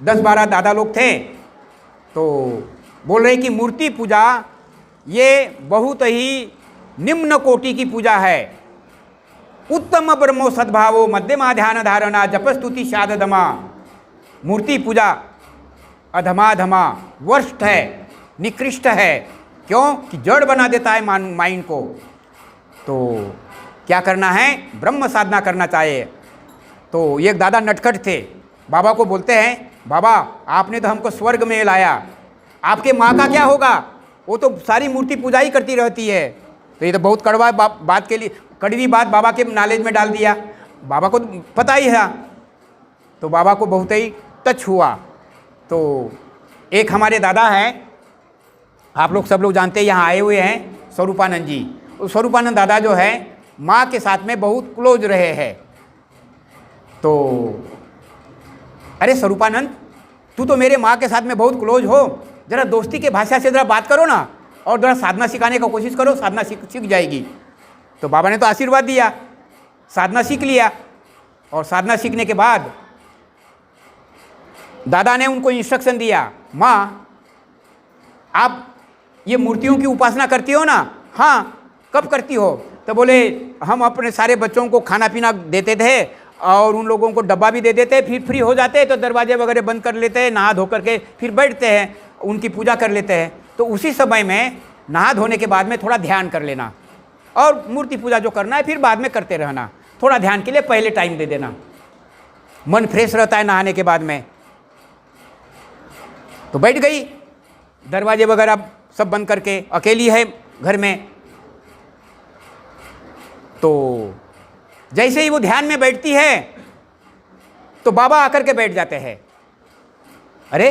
10-12 दादा लोग थे, तो बोल रहे कि मूर्ति पूजा ये बहुत ही निम्न कोटि की पूजा है। उत्तम ब्रह्मो सद्भावो मध्यमा ध्यान धारणा जपस्तुति शादधमा। मूर्ति पूजा अधमाधमा वर्स्ट है, निकृष्ट है। क्यों? कि जड़ बना देता है माइंड को। तो क्या करना है? ब्रह्म साधना करना चाहिए। तो एक दादा नटखट थे, बाबा को बोलते हैं, बाबा आपने तो हमको स्वर्ग में लाया, आपके माँ का क्या होगा? वो तो सारी मूर्ति पूजा ही करती रहती है। तो ये तो बहुत कड़वा बात के लिए कड़वी बात बाबा के नॉलेज में डाल दिया। बाबा को पता ही है, तो बाबा को बहुत ही टच हुआ। तो एक हमारे दादा हैं, आप लोग सब लोग जानते हैं, यहाँ आए हुए हैं, स्वरूपानंद जी। स्वरूपानंद दादा जो है माँ के साथ में बहुत क्लोज रहे हैं। तो अरे स्वरूपानंद, तू तो मेरे माँ के साथ में बहुत क्लोज हो, ज़रा दोस्ती के भाषा से ज़रा बात करो ना, और ज़रा साधना सिखाने का कोशिश करो, साधना सीख जाएगी। तो बाबा ने तो आशीर्वाद दिया, साधना सीख लिया। और साधना सीखने के बाद दादा ने उनको इंस्ट्रक्शन दिया, माँ आप ये मूर्तियों की उपासना करती हो ना? हाँ। कब करती हो? तो बोले हम अपने सारे बच्चों को खाना पीना देते थे और उन लोगों को डब्बा भी दे देते, फिर फ्री हो जाते तो दरवाजे वगैरह बंद कर लेते हैं, नहा धो करके फिर बैठते हैं, उनकी पूजा कर लेते हैं। तो उसी समय में नहा धोने के बाद में थोड़ा ध्यान कर लेना, और मूर्ति पूजा जो करना है फिर बाद में करते रहना। थोड़ा ध्यान के लिए पहले टाइम दे देना, मन फ्रेश रहता है नहाने के बाद में। तो बैठ गई, दरवाजे वगैरह सब बंद करके, अकेली है घर में। तो जैसे ही वो ध्यान में बैठती है तो बाबा आकर के बैठ जाते हैं। अरे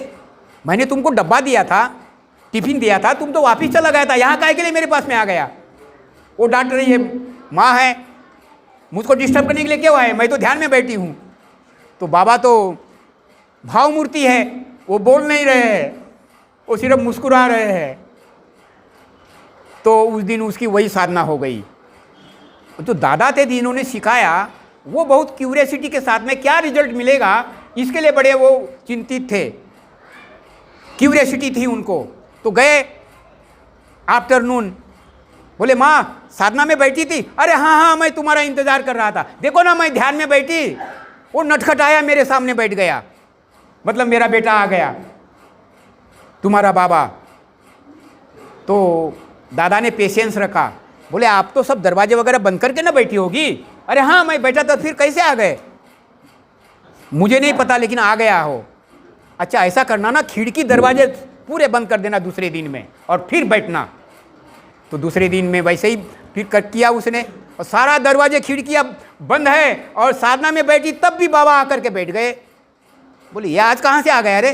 मैंने तुमको डब्बा दिया था, टिफिन दिया था, तुम तो वापिस चला गया था, यहाँ काहे के लिए मेरे पास में आ गया? वो डांट रही है, माँ है, मुझको डिस्टर्ब करने के लिए क्यों आए? मैं तो ध्यान में बैठी हूँ। तो बाबा तो भाव मूर्ति है, वो बोल नहीं रहे हैं, वो सिर्फ मुस्कुरा रहे हैं। तो उस दिन उसकी वही साधना हो गई। तो दादा थे जिन्होंने सिखाया, वो बहुत क्यूरियसिटी के साथ में क्या रिजल्ट मिलेगा इसके लिए बड़े वो चिंतित थे, क्यूरियसिटी थी उनको। तो गए आफ्टरनून, बोले माँ साधना में बैठी थी? अरे हाँ हाँ, मैं तुम्हारा इंतजार कर रहा था, देखो ना मैं ध्यान में बैठी, वो नटखट आया मेरे सामने बैठ गया, मतलब मेरा बेटा आ गया, तुम्हारा बाबा। तो दादा ने पेशेंस रखा, बोले आप तो सब दरवाजे वगैरह बंद करके ना बैठी होगी? अरे हाँ मैं बैठा था, फिर कैसे आ गए? मुझे नहीं पता, लेकिन आ गया हो। अच्छा ऐसा करना ना, खिड़की दरवाजे पूरे बंद कर देना दूसरे दिन में और फिर बैठना। तो दूसरे दिन में वैसे ही फिर किया उसने, और सारा दरवाजे खिड़कियाँ बंद है और साधना में बैठी, तब भी बाबा आकर के बैठ गए। बोले ये आज कहाँ से आ गए? अरे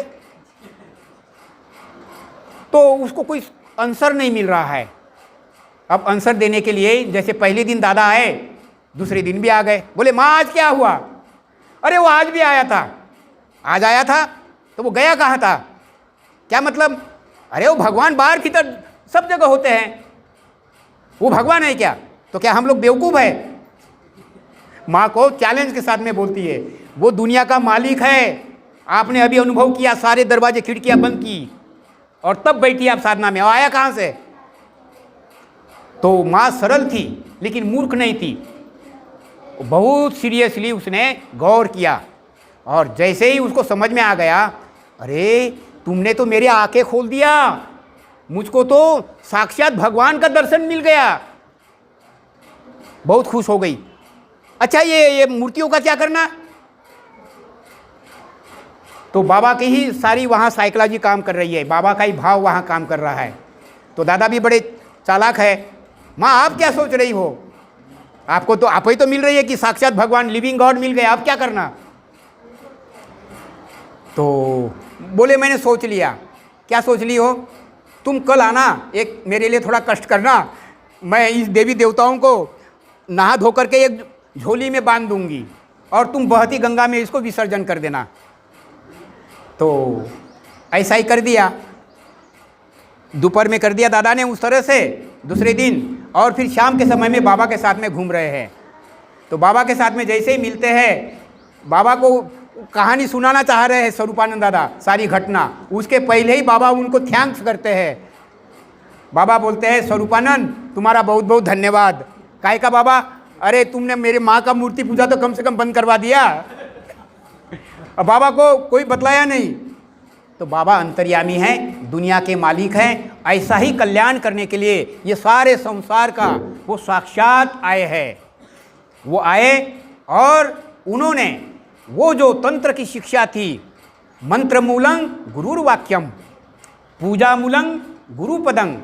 तो उसको कोई आंसर नहीं मिल रहा है। अब आंसर देने के लिए जैसे पहले दिन दादा आए, दूसरे दिन भी आ गए। बोले माँ आज क्या हुआ? अरे वो आज भी आया था। आज आया था तो वो गया कहाँ था? क्या मतलब? अरे वो भगवान बाहर भीतर सब जगह होते हैं, वो भगवान है क्या? तो क्या हम लोग बेवकूफ़ है? माँ को चैलेंज के साथ में बोलती है, वो दुनिया का मालिक है। आपने अभी अनुभव किया, सारे दरवाजे खिड़कियाँ बंद की और तब बैठी आप साधना में, आया कहाँ से? तो माँ सरल थी लेकिन मूर्ख नहीं थी। बहुत सीरियसली उसने गौर किया और जैसे ही उसको समझ में आ गया, अरे तुमने तो मेरी आंखें खोल दिया, मुझको तो साक्षात भगवान का दर्शन मिल गया। बहुत खुश हो गई। अच्छा ये मूर्तियों का क्या करना? तो बाबा की ही सारी वहाँ साइकोलॉजी काम कर रही है, बाबा का ही भाव वहाँ काम कर रहा है। तो दादा भी बड़े चालाक है। माँ आप क्या सोच रही हो? आपको तो आप ही तो मिल रही है कि साक्षात भगवान लिविंग गॉड मिल गए, आप क्या करना? तो बोले मैंने सोच लिया। क्या सोच ली हो? तुम कल आना, एक मेरे लिए थोड़ा कष्ट करना, मैं इस देवी देवताओं को नहा धो करके एक झोली में बांध दूंगी और तुम बहती गंगा में इसको विसर्जन कर देना। तो ऐसा ही कर दिया, दोपहर में कर दिया दादा ने उस तरह से। दूसरे दिन और फिर शाम के समय में बाबा के साथ में घूम रहे हैं। तो बाबा के साथ में जैसे ही मिलते हैं, बाबा को कहानी सुनाना चाह रहे हैं स्वरूपानंद दादा, सारी घटना। उसके पहले ही बाबा उनको थैंक्स करते हैं। बाबा बोलते हैं स्वरूपानंद तुम्हारा बहुत बहुत धन्यवाद। काहे का बाबा? अरे तुमने मेरे माँ का मूर्ति पूजा तो कम से कम बंद करवा दिया। अब बाबा को कोई बतलाया नहीं। तो बाबा अंतर्यामी हैं, दुनिया के मालिक हैं। ऐसा ही कल्याण करने के लिए ये सारे संसार का वो साक्षात आए हैं। वो आए और उन्होंने वो जो तंत्र की शिक्षा थी, मंत्र मूलं गुरुर्वाक्यम, पूजा मूलं गुरुपदं,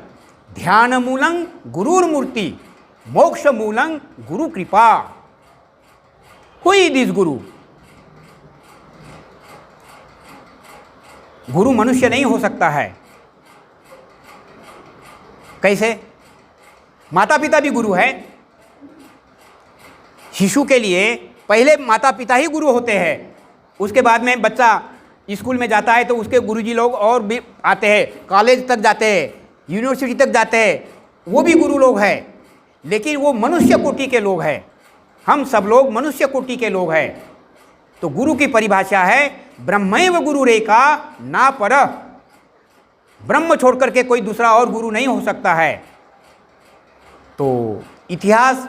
ध्यान मूलं गुरुर्मूर्ति, मोक्ष मूलं गुरु कृपा। हु इज दिस गुरु? गुरु मनुष्य नहीं हो सकता है। कैसे? माता पिता भी गुरु है। शिशु के लिए पहले माता पिता ही गुरु होते हैं। उसके बाद में बच्चा स्कूल में जाता है तो उसके गुरुजी लोग और भी आते हैं, कॉलेज तक जाते हैं, यूनिवर्सिटी तक जाते हैं, वो भी गुरु लोग हैं। लेकिन वो मनुष्य कोटि के लोग हैं। हम सब लोग मनुष्य कोटि के लोग हैं। तो गुरु की परिभाषा है ब्रह्मैव गुरुरेका ना परः। ब्रह्म छोड़ करके कोई दूसरा और गुरु नहीं हो सकता है। तो इतिहास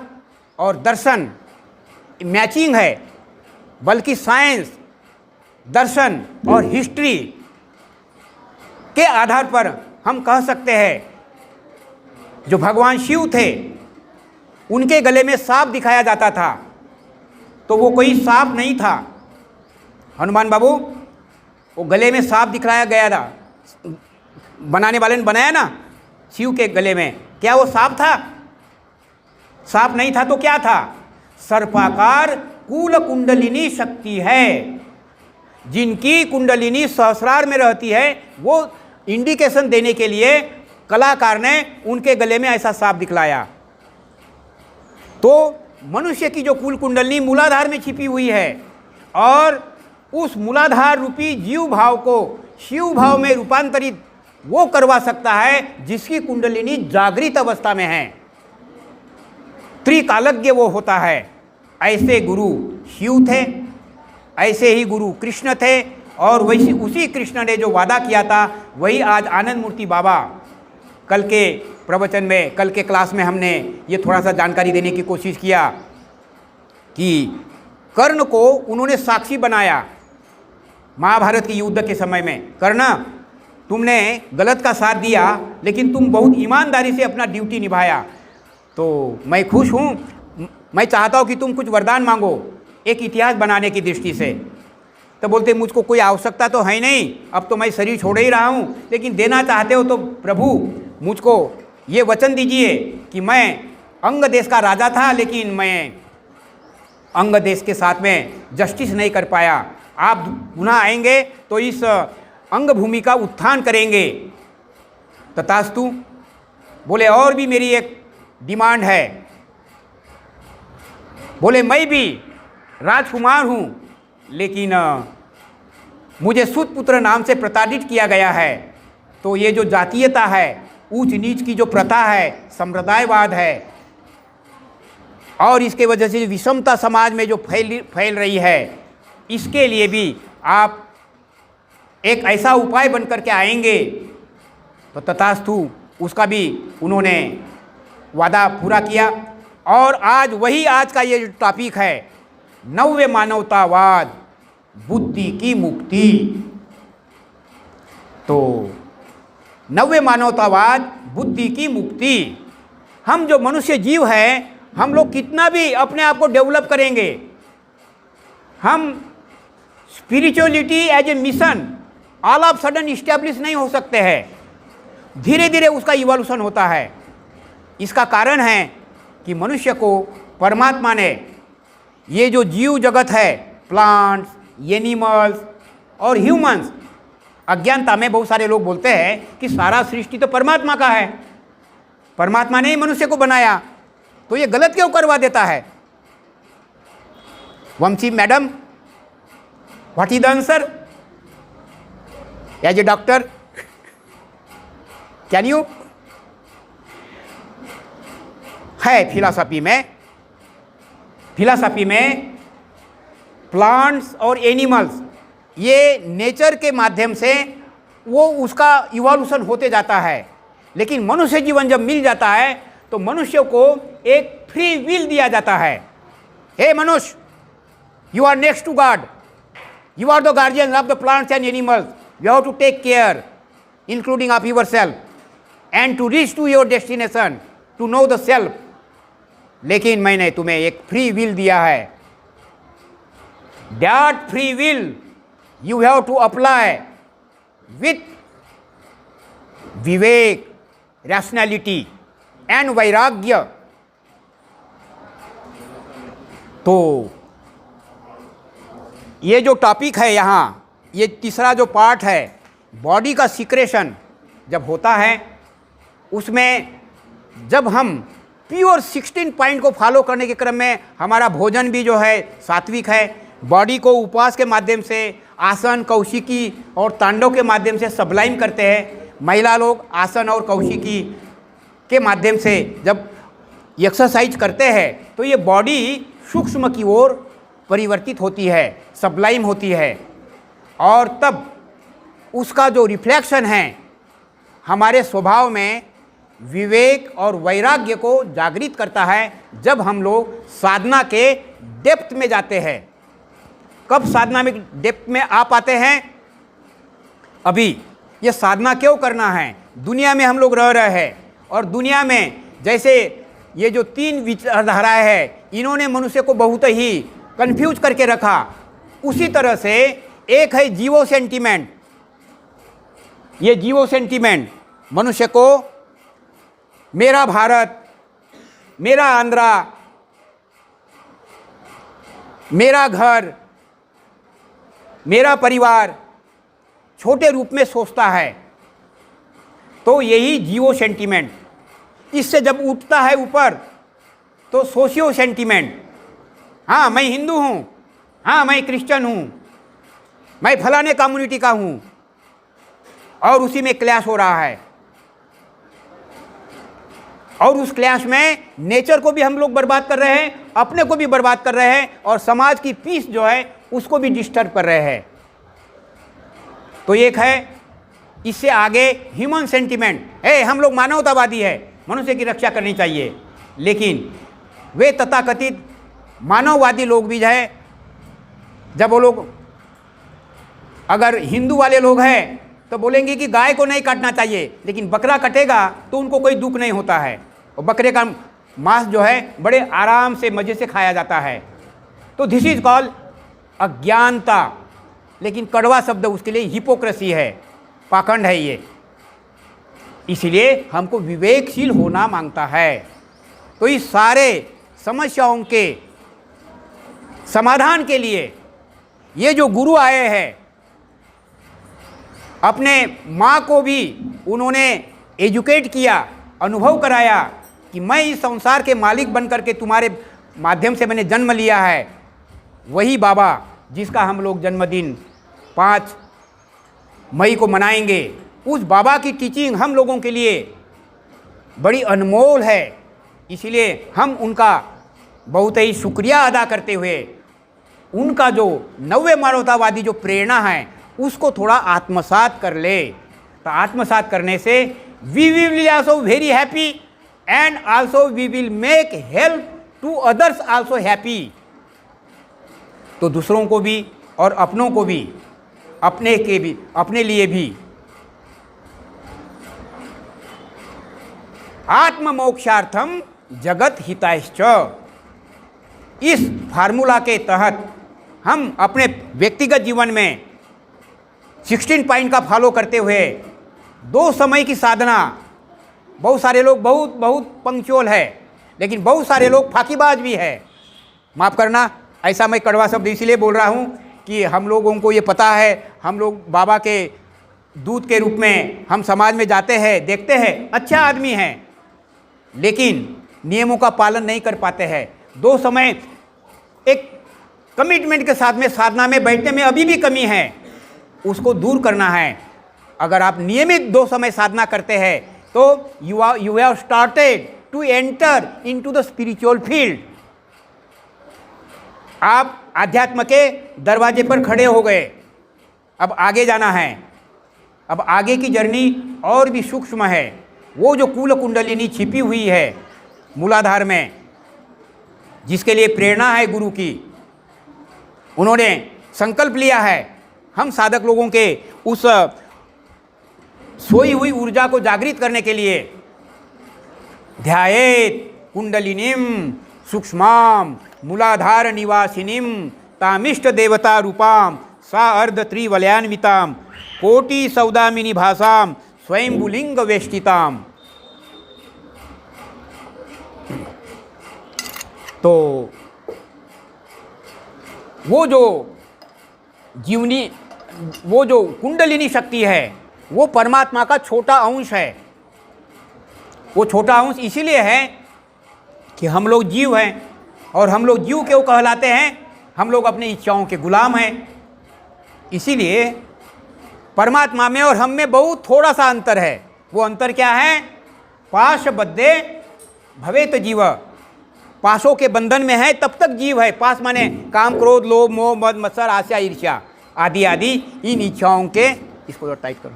और दर्शन मैचिंग है, बल्कि साइंस, दर्शन और हिस्ट्री के आधार पर हम कह सकते हैं जो भगवान शिव थे उनके गले में सांप दिखाया जाता था, तो वो कोई सांप नहीं था। हनुमान बाबू, वो गले में सांप दिखाया गया था, बनाने वाले ने बनाया ना शिव के गले में, क्या वो सांप था? सांप नहीं था तो क्या था? सर्पाकार कूल कुंडलिनी शक्ति है। जिनकी कुंडलिनी सहस्रार में रहती है, वो इंडिकेशन देने के लिए कलाकार ने उनके गले में ऐसा सांप दिखलाया। तो मनुष्य की जो कुल कुंडलिनी मूलाधार में छिपी हुई है और उस मूलाधार रूपी जीव भाव को शिव भाव में रूपांतरित वो करवा सकता है जिसकी कुंडलिनी जागृत अवस्था में है। त्रिकालज्ञ वो होता है। ऐसे गुरु शिव थे, ऐसे ही गुरु कृष्ण थे और वैसे उसी कृष्ण ने जो वादा किया था वही आज आनंद मूर्ति बाबा कल के प्रवचन में, कल के क्लास में हमने ये थोड़ा सा जानकारी देने की कोशिश किया कि कर्ण को उन्होंने साक्षी बनाया महाभारत के युद्ध के समय में। कर्ण, तुमने गलत का साथ दिया लेकिन तुम बहुत ईमानदारी से अपना ड्यूटी निभाया, तो मैं खुश हूँ। मैं चाहता हूँ कि तुम कुछ वरदान मांगो एक इतिहास बनाने की दृष्टि से। तो बोलते मुझको कोई आवश्यकता तो है नहीं, अब तो मैं शरीर छोड़ ही रहा हूँ, लेकिन देना चाहते हो तो प्रभु मुझको ये वचन दीजिए कि मैं अंग देश का राजा था, लेकिन मैं अंग देश के साथ में जस्टिस नहीं कर पाया। आप पुनः आएंगे तो इस अंग भूमि का उत्थान करेंगे। तथास्तु। बोले और भी मेरी एक डिमांड है। बोले मैं भी राजकुमार हूँ, लेकिन मुझे सुतपुत्र नाम से प्रताड़ित किया गया है। तो ये जो जातीयता है, ऊंच नीच की जो प्रथा है, संप्रदायवाद है, और इसके वजह से जो विषमता समाज में जो फैल रही है, इसके लिए भी आप एक ऐसा उपाय बन करके आएंगे। तो तथास्तु, उसका भी उन्होंने वादा पूरा किया। और आज का ये जो टॉपिक है, नव्य मानवतावाद, बुद्धि की मुक्ति। तो नव्य मानवतावाद, बुद्धि की मुक्ति। हम जो मनुष्य जीव हैं, हम लोग कितना भी अपने आप को डेवलप करेंगे, हम spirituality as a mission all of sudden establish नहीं हो सकते हैं। धीरे धीरे उसका इवोल्यूशन होता है। इसका कारण है कि मनुष्य को परमात्मा ने ये जो जीव जगत है, प्लांट्स, एनिमल्स और ह्यूमंस, अज्ञानता में बहुत सारे लोग बोलते हैं कि सारा सृष्टि तो परमात्मा का है, परमात्मा ने ही मनुष्य को बनाया, तो ये गलत क्यों करवा देता है? Vanshi madam, what is the answer as a doctor? Can you? है फिलॉसफी में प्लांट्स और एनिमल्स, ये नेचर के माध्यम से वो उसका इवोल्यूशन होते जाता है। लेकिन मनुष्य जीवन जब मिल जाता है तो मनुष्य को एक फ्री विल दिया जाता है। हे मनुष्य, you are next to God, you are the guardian of the plants and animals, you have to take care including of your self and to reach to your destination, to know the self. लेकिन मैंने तुम्हें एक free will दिया है। That free will you have to apply with viveka, rationality and वैराग्य। तो ये जो टॉपिक है यहाँ, ये तीसरा जो पार्ट है, बॉडी का सिक्रेशन जब होता है, उसमें जब हम प्योर 16 पॉइंट को फॉलो करने के क्रम में हमारा भोजन भी जो है सात्विक है, बॉडी को उपवास के माध्यम से, आसन, कौशिकी और तांडव के माध्यम से सबलाइम करते हैं। महिला लोग आसन और कौशिकी के माध्यम से जब एक्सरसाइज करते हैं तो ये बॉडी सूक्ष्म की ओर परिवर्तित होती है, सबलाइम होती है, और तब उसका जो रिफ्लेक्शन है हमारे स्वभाव में विवेक और वैराग्य को जागृत करता है। जब हम लोग साधना के डेप्थ में जाते हैं, कब साधना में डेप्थ में आ पाते हैं? अभी ये साधना क्यों करना है? दुनिया में हम लोग रह रहे हैं, और दुनिया में जैसे ये जो 3 विचारधाराएं हैं, इन्होंने मनुष्य को बहुत ही कंफ्यूज करके रखा। उसी तरह से एक है जीवो सेंटीमेंट। ये जीवो सेंटीमेंट मनुष्य को मेरा भारत, मेरा आंध्रा, मेरा घर, मेरा परिवार छोटे रूप में सोचता है। तो यही जीवो सेंटीमेंट, इससे जब उठता है ऊपर तो सोशियो सेंटीमेंट, हाँ मैं हिंदू हूँ, हाँ मैं क्रिश्चियन हूँ, मैं फलाने कम्युनिटी का हूँ, और उसी में क्लैश हो रहा है। और उस क्लैश में नेचर को भी हम लोग बर्बाद कर रहे हैं, अपने को भी बर्बाद कर रहे हैं, और समाज की पीस जो है उसको भी डिस्टर्ब कर रहे हैं। तो एक है, इससे आगे ह्यूमन सेंटीमेंट है, हम लोग मानवतावादी है, मनुष्य की रक्षा करनी चाहिए। लेकिन वे तथाकथित मानववादी लोग भी है, जब वो लोग अगर हिंदू वाले लोग हैं तो बोलेंगे कि गाय को नहीं काटना चाहिए, लेकिन बकरा कटेगा तो उनको कोई दुख नहीं होता है, और बकरे का मांस जो है बड़े आराम से मज़े से खाया जाता है। तो दिस इज कॉल्ड अज्ञानता। लेकिन कड़वा शब्द उसके लिए हिपोक्रेसी है, पाखंड है ये। इसलिए हमको विवेकशील होना मांगता है। तो इस सारे समस्याओं के समाधान के लिए ये जो गुरु आए हैं, अपने माँ को भी उन्होंने एजुकेट किया, अनुभव कराया कि मैं इस संसार के मालिक बनकर के तुम्हारे माध्यम से मैंने जन्म लिया है। वही बाबा जिसका हम लोग जन्मदिन 5 मई को मनाएंगे, उस बाबा की टीचिंग हम लोगों के लिए बड़ी अनमोल है। इसलिए हम उनका बहुत ही शुक्रिया अदा करते हुए उनका जो नव्य मानवतावादी जो प्रेरणा है उसको थोड़ा आत्मसात कर ले। तो आत्मसात करने से we will also very happy and also we will make help to others also happy. तो दूसरों को भी और अपनों को भी, अपने लिए भी आत्म मोक्षार्थम जगत हितायश्च, इस फार्मूला के तहत हम अपने व्यक्तिगत जीवन में 16 पॉइंट का फॉलो करते हुए 2 समय की साधना। बहुत सारे लोग बहुत पंक्चुअल है, लेकिन बहुत सारे लोग फाकीबाज भी है। माफ़ करना, ऐसा मैं कड़वा शब्द इसलिए बोल रहा हूँ कि हम लोगों को ये पता है, हम लोग बाबा के दूत के रूप में हम समाज में जाते हैं, देखते हैं अच्छा आदमी है, लेकिन नियमों का पालन नहीं कर पाते हैं। 2 समय एक कमिटमेंट के साथ में साधना में बैठने में अभी भी कमी है, उसको दूर करना है। अगर आप नियमित 2 समय साधना करते हैं तो you have started to enter into the spiritual field. आप आध्यात्म के दरवाजे पर खड़े हो गए, अब आगे जाना है। अब आगे की जर्नी और भी सूक्ष्म है। वो जो कूल कुंडलिनी छिपी हुई है मूलाधार में, जिसके लिए प्रेरणा है गुरु की, उन्होंने संकल्प लिया है हम साधक लोगों के उस सोई हुई ऊर्जा को जागृत करने के लिए ध्यायेत कुंडलिनीम सूक्ष्माम मूलाधार निवासिनीम तामिष्ट देवता रूपाम सा अर्ध त्रिवलयान्विताम कोटि सौदामिनी भासाम स्वयंभुलिंग वेष्टिताम। तो वो जो कुंडलिनी शक्ति है वो परमात्मा का छोटा अंश है। वो छोटा अंश इसीलिए है कि हम लोग जीव हैं, और हम लोग जीव क्यों कहलाते हैं? हम लोग अपनी इच्छाओं के गुलाम हैं। इसीलिए परमात्मा में और हम में बहुत थोड़ा सा अंतर है। वो अंतर क्या है? पाशबद्धे भवेत जीव, पाशों के बंधन में है तब तक जीव है। पास माने काम, क्रोध, लोभ, मोह, मद, मत्सर, आशा, ईर्ष्या आदि आदि इन इच्छाओं के, इसको जो टाइट करो।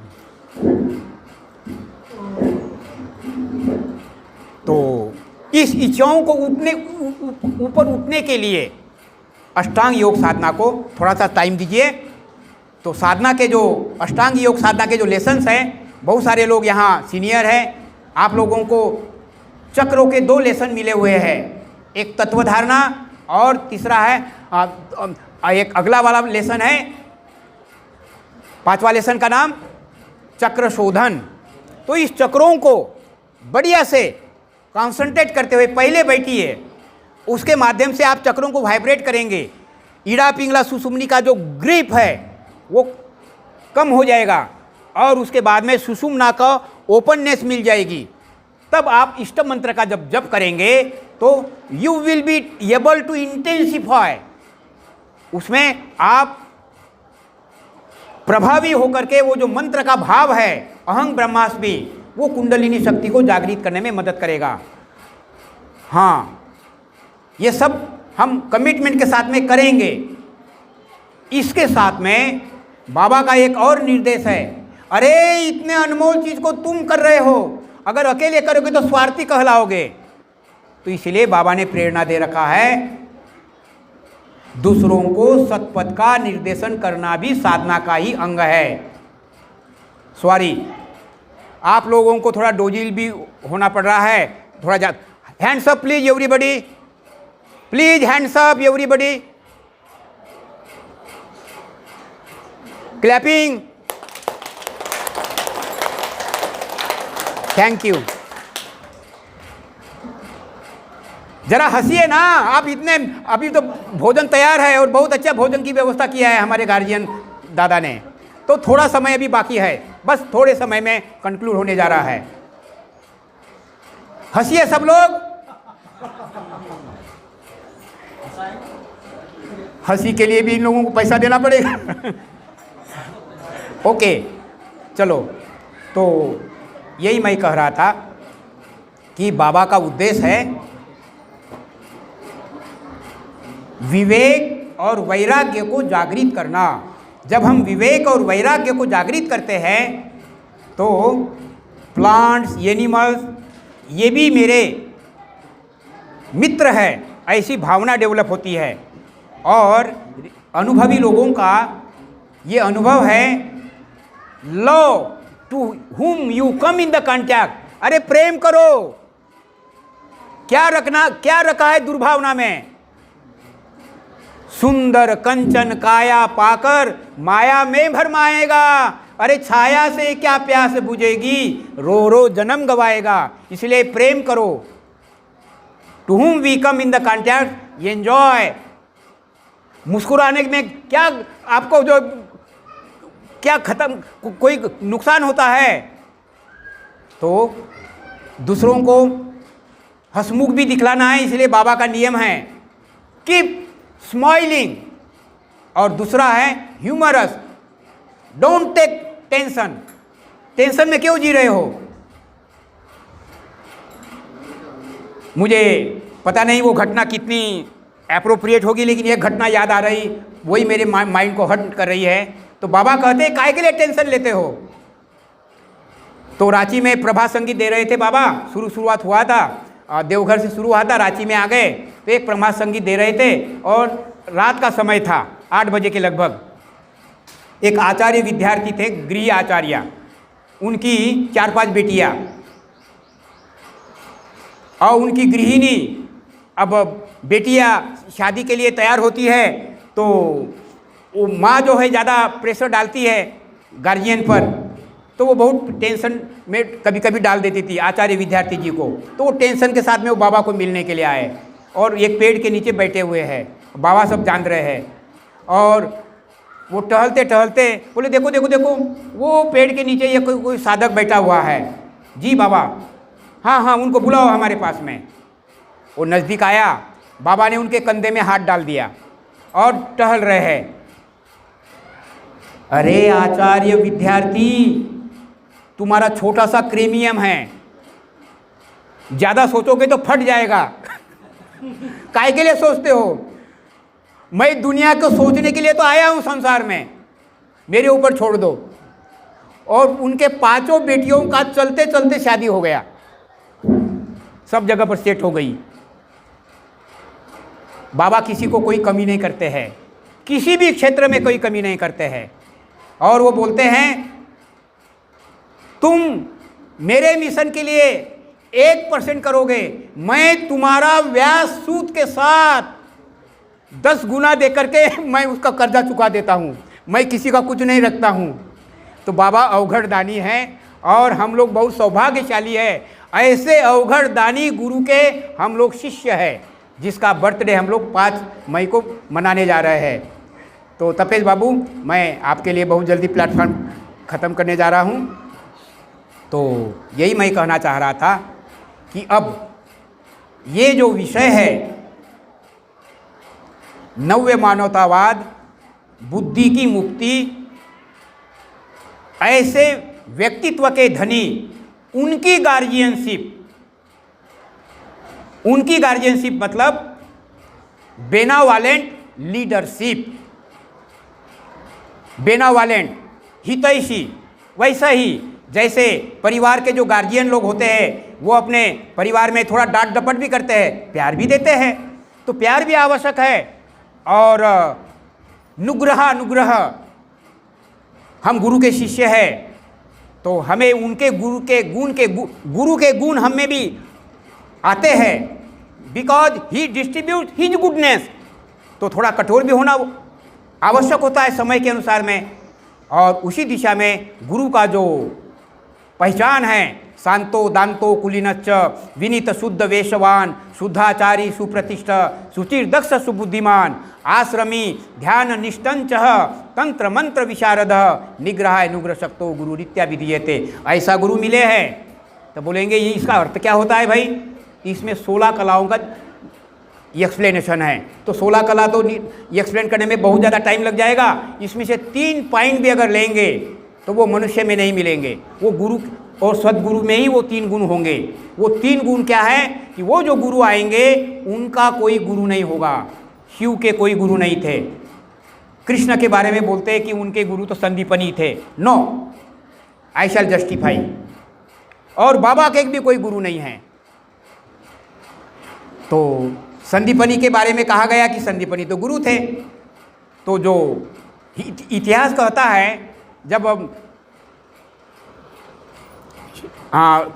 तो इस इच्छाओं को ऊपर उठने के लिए अष्टांग योग साधना को थोड़ा सा टाइम दीजिए। तो साधना के जो अष्टांग योग साधना के जो लेसन्स हैं, बहुत सारे लोग यहाँ सीनियर हैं, आप लोगों को चक्रों के 2 लेसन मिले हुए हैं, एक तत्व धारणा और तीसरा है एक अगला वाला लेसन है, 5वां लेसन का नाम चक्र शोधन। तो इस चक्रों को बढ़िया से कंसंट्रेट करते हुए पहले बैठिए, उसके माध्यम से आप चक्रों को वाइब्रेट करेंगे। ईड़ा पिंगला सुषुम्नी का जो ग्रिप है वो कम हो जाएगा और उसके बाद में सुषुम्ना का ओपननेस मिल जाएगी। तब आप इष्ट मंत्र का जब जप करेंगे तो you will be able to intensify, उसमें आप प्रभावी होकर के वो जो मंत्र का भाव है अहं ब्रह्मास्मि, वो कुंडलिनी शक्ति को जागृत करने में मदद करेगा। हाँ, ये सब हम कमिटमेंट के साथ में करेंगे। इसके साथ में बाबा का एक और निर्देश है, अरे इतने अनमोल चीज़ को तुम कर रहे हो, अगर अकेले करोगे तो स्वार्थी कहलाओगे। तो इसलिए बाबा ने प्रेरणा दे रखा है, दूसरों को सत्पथ का निर्देशन करना भी साधना का ही अंग है। सॉरी, आप लोगों को थोड़ा डोजिल भी होना पड़ रहा है, थोड़ा hands up please everybody, please hands up everybody, clapping, thank you. जरा हंसिए ना आप, इतने अभी तो भोजन तैयार है और बहुत अच्छा भोजन की व्यवस्था किया है हमारे गार्जियन दादा ने, तो थोड़ा समय अभी बाकी है, बस थोड़े समय में कंक्लूड होने जा रहा है। हंसिए सब लोग, हंसी के लिए भी इन लोगों को पैसा देना पड़ेगा। ओके चलो, तो यही मैं कह रहा था कि बाबा का उद्देश्य है विवेक और वैराग्य को जागृत करना। जब हम विवेक और वैराग्य को जागृत करते हैं तो प्लांट्स, एनिमल्स ये भी मेरे मित्र है, ऐसी भावना डेवलप होती है। और अनुभवी लोगों का ये अनुभव है, love to whom you come in the contact, अरे प्रेम करो, क्या रखा है दुर्भावना में। सुंदर कंचन काया पाकर माया में भरमाएगा, अरे छाया से क्या प्यास बुझेगी, रो रो जन्म गवाएगा। इसलिए प्रेम करो। To whom we come in the contact, enjoy. मुस्कुराने में क्या आपको जो क्या खत्म कोई नुकसान होता है, तो दूसरों को हंसमुख भी दिखलाना है। इसलिए बाबा का नियम है कीप स्माइलिंग, और दूसरा है humorous, don't take tension. Tension में क्यों जी रहे हो? मुझे पता नहीं वो घटना कितनी एप्रोप्रिएट होगी, लेकिन एक घटना याद आ रही, वही मेरे माइंड को हर्ट कर रही है। तो बाबा कहते हैं काहे के लिए टेंशन लेते हो? तो रांची में प्रभा संगीत दे रहे थे बाबा, शुरुआत हुआ था, देवघर से शुरू हुआ था, रांची में आ गए तो एक प्रभा संगीत दे रहे थे और रात का समय था, 8 बजे के लगभग। एक आचार्य विद्यार्थी थे, गृह आचार्य, उनकी 4-5 बेटियां और उनकी गृहिणी। अब बेटियां शादी के लिए तैयार होती है तो वो माँ जो है ज़्यादा प्रेशर डालती है गार्जियन पर, तो वो बहुत टेंशन में कभी कभी डाल देती थी आचार्य विद्यार्थी जी को। तो वो टेंशन के साथ में वो बाबा को मिलने के लिए आए और एक पेड़ के नीचे बैठे हुए हैं, बाबा सब जान रहे हैं। और वो टहलते टहलते बोले देखो देखो देखो वो पेड़ के नीचे ये कोई साधक बैठा हुआ है। जी बाबा, हाँ हाँ उनको बुलाओ हमारे पास में। वो नज़दीक आया, बाबा ने उनके कंधे में हाथ डाल दिया और टहल रहे हैं। अरे आचार्य विद्यार्थी, तुम्हारा छोटा सा क्रेमियम है, ज़्यादा सोचोगे तो फट जाएगा। काहे के लिए सोचते हो? मैं दुनिया को सोचने के लिए तो आया हूँ संसार में, मेरे ऊपर छोड़ दो। और उनके 5 बेटियों का चलते चलते शादी हो गया, सब जगह पर सेट हो गई। बाबा किसी को कोई कमी नहीं करते हैं, किसी भी क्षेत्र में कोई कमी नहीं करते हैं। और वो बोलते हैं तुम मेरे मिशन के लिए 1% करोगे, मैं तुम्हारा व्यास सूद के साथ 10 गुना दे करके मैं उसका कर्जा चुका देता हूँ, मैं किसी का कुछ नहीं रखता हूँ। तो बाबा अवघड़ दानी हैं और हम लोग बहुत सौभाग्यशाली है, ऐसे अवघड़ दानी गुरु के हम लोग शिष्य हैं, जिसका बर्थडे हम लोग 5 मई को मनाने जा रहे हैं। तो तपेश बाबू, मैं आपके लिए बहुत जल्दी प्लेटफॉर्म ख़त्म करने जा रहा हूँ। तो यही मैं कहना चाह रहा था कि अब ये जो विषय है नव्य मानवतावाद, बुद्धि की मुक्ति, ऐसे व्यक्तित्व के धनी उनकी गार्जियनशिप मतलब बेनावालेंट लीडरशिप, बेनावालेंट हितैषी। वैसा ही जैसे परिवार के जो गार्जियन लोग होते हैं वो अपने परिवार में थोड़ा डांट डपट भी करते हैं, प्यार भी देते हैं, तो प्यार भी आवश्यक है। और अनुग्रह, हम गुरु के शिष्य हैं तो हमें उनके गुरु के गुण हम में भी आते हैं, because he distribute his goodness. तो थोड़ा कठोर भी होना आवश्यक होता है समय के अनुसार में। और उसी दिशा में गुरु का जो पहचान है। शांतो दांतो कुलीनश्च विनीत शुद्ध वेशवान शुद्धाचारी सुप्रतिष्ठ सुचिर दक्ष सुबुद्धिमान आश्रमी ध्यान निष्ठंच तंत्र मंत्र विशारद निग्रहाय अनुग्रह शक्तो गुरु रित्या विधीयते। ऐसा गुरु मिले हैं। तो बोलेंगे ये इसका अर्थ क्या होता है भाई? इसमें 16 कलाओं का एक्सप्लेनेशन है। तो 16 कला तो एक्सप्लेन करने में बहुत ज़्यादा टाइम लग जाएगा। इसमें से 3 पॉइंट भी अगर लेंगे तो वो मनुष्य में नहीं मिलेंगे। वो गुरु और सदगुरु में ही वो 3 गुण होंगे। वो 3 गुण क्या है कि वो जो गुरु आएंगे उनका कोई गुरु नहीं होगा। शिव के कोई गुरु नहीं थे। कृष्ण के बारे में बोलते हैं कि उनके गुरु तो संदीपनी थे। नो, आई शैल जस्टिफाई। और बाबा के भी कोई गुरु नहीं है। तो संदीपनी के बारे में कहा गया कि संदीपनी तो गुरु थे। तो जो इतिहास कहता है जब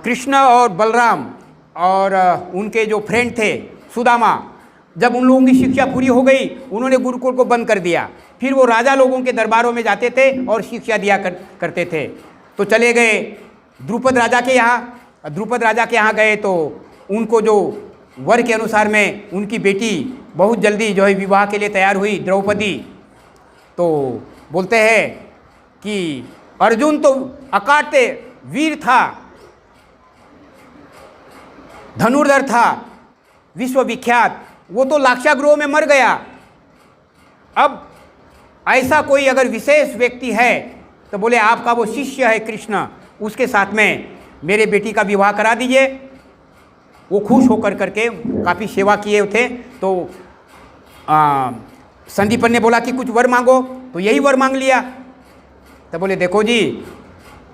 कृष्ण और बलराम और उनके जो फ्रेंड थे सुदामा, जब उन लोगों की शिक्षा पूरी हो गई उन्होंने गुरुकुल को बंद कर दिया। फिर वो राजा लोगों के दरबारों में जाते थे और शिक्षा दिया करते थे। तो चले गए द्रुपद राजा के यहाँ। द्रुपद राजा के यहाँ गए तो उनको जो वर के अनुसार में उनकी बेटी बहुत जल्दी जो है विवाह के लिए तैयार हुई, द्रौपदी। तो बोलते हैं कि अर्जुन तो अकाट्य वीर था, धनुर्धर था, विश्वविख्यात, वो तो लाक्षागृह में मर गया। अब ऐसा कोई अगर विशेष व्यक्ति है तो बोले आपका वो शिष्य है कृष्ण, उसके साथ में मेरे बेटी का विवाह करा दीजिए। वो खुश होकर करके काफ़ी सेवा किए थे। तो संदीपन ने बोला कि कुछ वर मांगो, तो यही वर मांग लिया। तो बोले देखो जी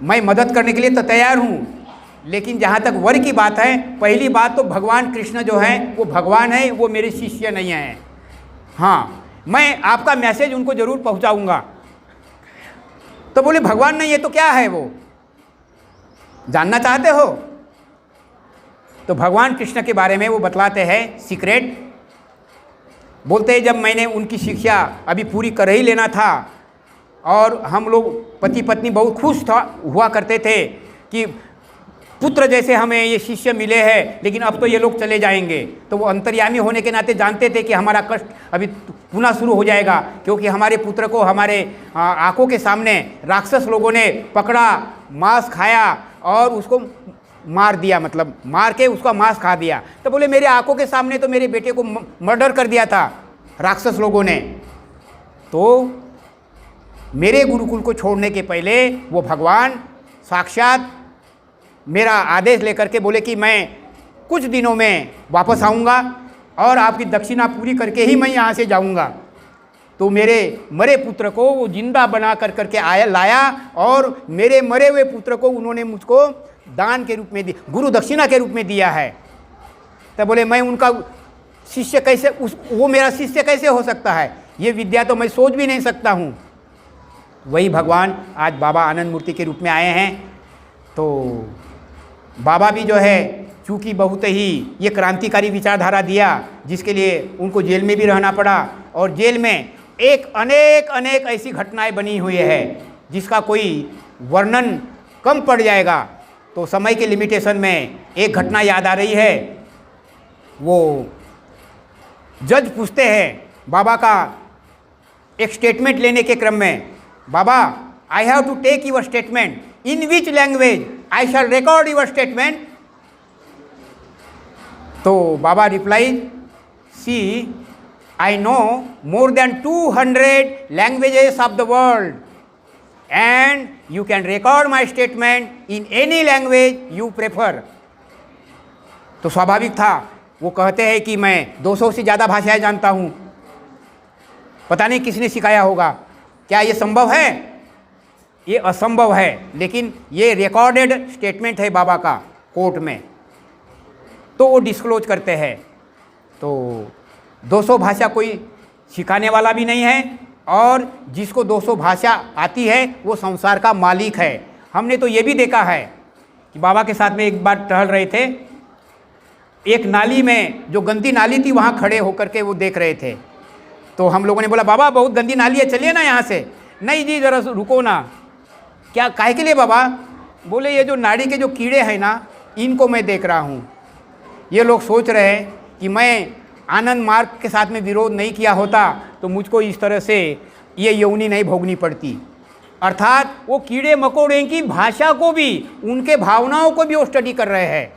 मैं मदद करने के लिए तो तैयार हूँ, लेकिन जहाँ तक वर की बात है, पहली बात तो भगवान कृष्ण जो है वो भगवान है, वो मेरे शिष्य नहीं हैं। हाँ, मैं आपका मैसेज उनको ज़रूर पहुँचाऊँगा। तो बोले भगवान नहीं है तो क्या है वो, जानना चाहते हो? तो भगवान कृष्ण के बारे में वो बतलाते हैं सीक्रेट। बोलते हैं जब मैंने उनकी शिक्षा अभी पूरी कर ही लेना था और हम लोग पति पत्नी बहुत खुश हुआ करते थे कि पुत्र जैसे हमें ये शिष्य मिले हैं, लेकिन अब तो ये लोग चले जाएंगे। तो वो अंतर्यामी होने के नाते जानते थे कि हमारा कष्ट अभी पुनः शुरू हो जाएगा, क्योंकि हमारे पुत्र को हमारे आंखों के सामने राक्षस लोगों ने पकड़ा, मांस खाया और उसको मार दिया, मतलब मार के उसका मांस खा दिया। तो बोले मेरे आंखों के सामने तो मेरे बेटे को मर्डर कर दिया था राक्षस लोगों ने। तो मेरे गुरुकुल को छोड़ने के पहले वो भगवान साक्षात मेरा आदेश लेकर के बोले कि मैं कुछ दिनों में वापस आऊँगा और आपकी दक्षिणा पूरी करके ही मैं यहाँ से जाऊँगा। तो मेरे मरे पुत्र को वो जिंदा बना करके लाया और मेरे मरे हुए पुत्र को उन्होंने मुझको दान के रूप में दिया, गुरु दक्षिणा के रूप में दिया है। तब बोले मैं उनका शिष्य कैसे, वो मेरा शिष्य कैसे हो सकता है? ये विद्या तो मैं सोच भी नहीं सकता हूँ। वही भगवान आज बाबा आनंद मूर्ति के रूप में आए हैं। तो बाबा भी जो है चूँकि बहुत ही ये क्रांतिकारी विचारधारा दिया, जिसके लिए उनको जेल में भी रहना पड़ा, और जेल में अनेक ऐसी घटनाएं बनी हुई है जिसका कोई वर्णन कम पड़ जाएगा। तो समय के लिमिटेशन में एक घटना याद आ रही है। वो जज पूछते हैं बाबा का एक स्टेटमेंट लेने के क्रम में, बाबा I have to take your statement, in which language I shall record your statement? तो बाबा reply, see I know more than 200 languages of the world and you can record my statement in any language you prefer। तो स्वाभाविक था, वो कहते हैं कि मैं 200 से ज़्यादा भाषाएं जानता हूँ। पता नहीं किसने सिखाया होगा। क्या ये संभव है? ये असंभव है, लेकिन ये रिकॉर्डेड स्टेटमेंट है बाबा का कोर्ट में, तो वो डिस्क्लोज करते हैं। तो 200 भाषा कोई सिखाने वाला भी नहीं है, और जिसको 200 भाषा आती है वो संसार का मालिक है। हमने तो ये भी देखा है कि बाबा के साथ में एक बार टहल रहे थे, एक नाली में, जो गंदी नाली थी, वहाँ खड़े होकर के वो देख रहे थे। तो हम लोगों ने बोला बाबा बहुत गंदी नाली है, चलिए ना यहाँ से। नहीं जी ज़रा रुको ना। क्या काहे के लिए बाबा? बोले ये जो नाड़ी के जो कीड़े हैं ना, इनको मैं देख रहा हूँ। ये लोग सोच रहे हैं कि मैं आनंद मार्ग के साथ में विरोध नहीं किया होता तो मुझको इस तरह से ये योनि नहीं भोगनी पड़ती। अर्थात वो कीड़े मकोड़े की भाषा को भी, उनके भावनाओं को भी वो स्टडी कर रहे हैं।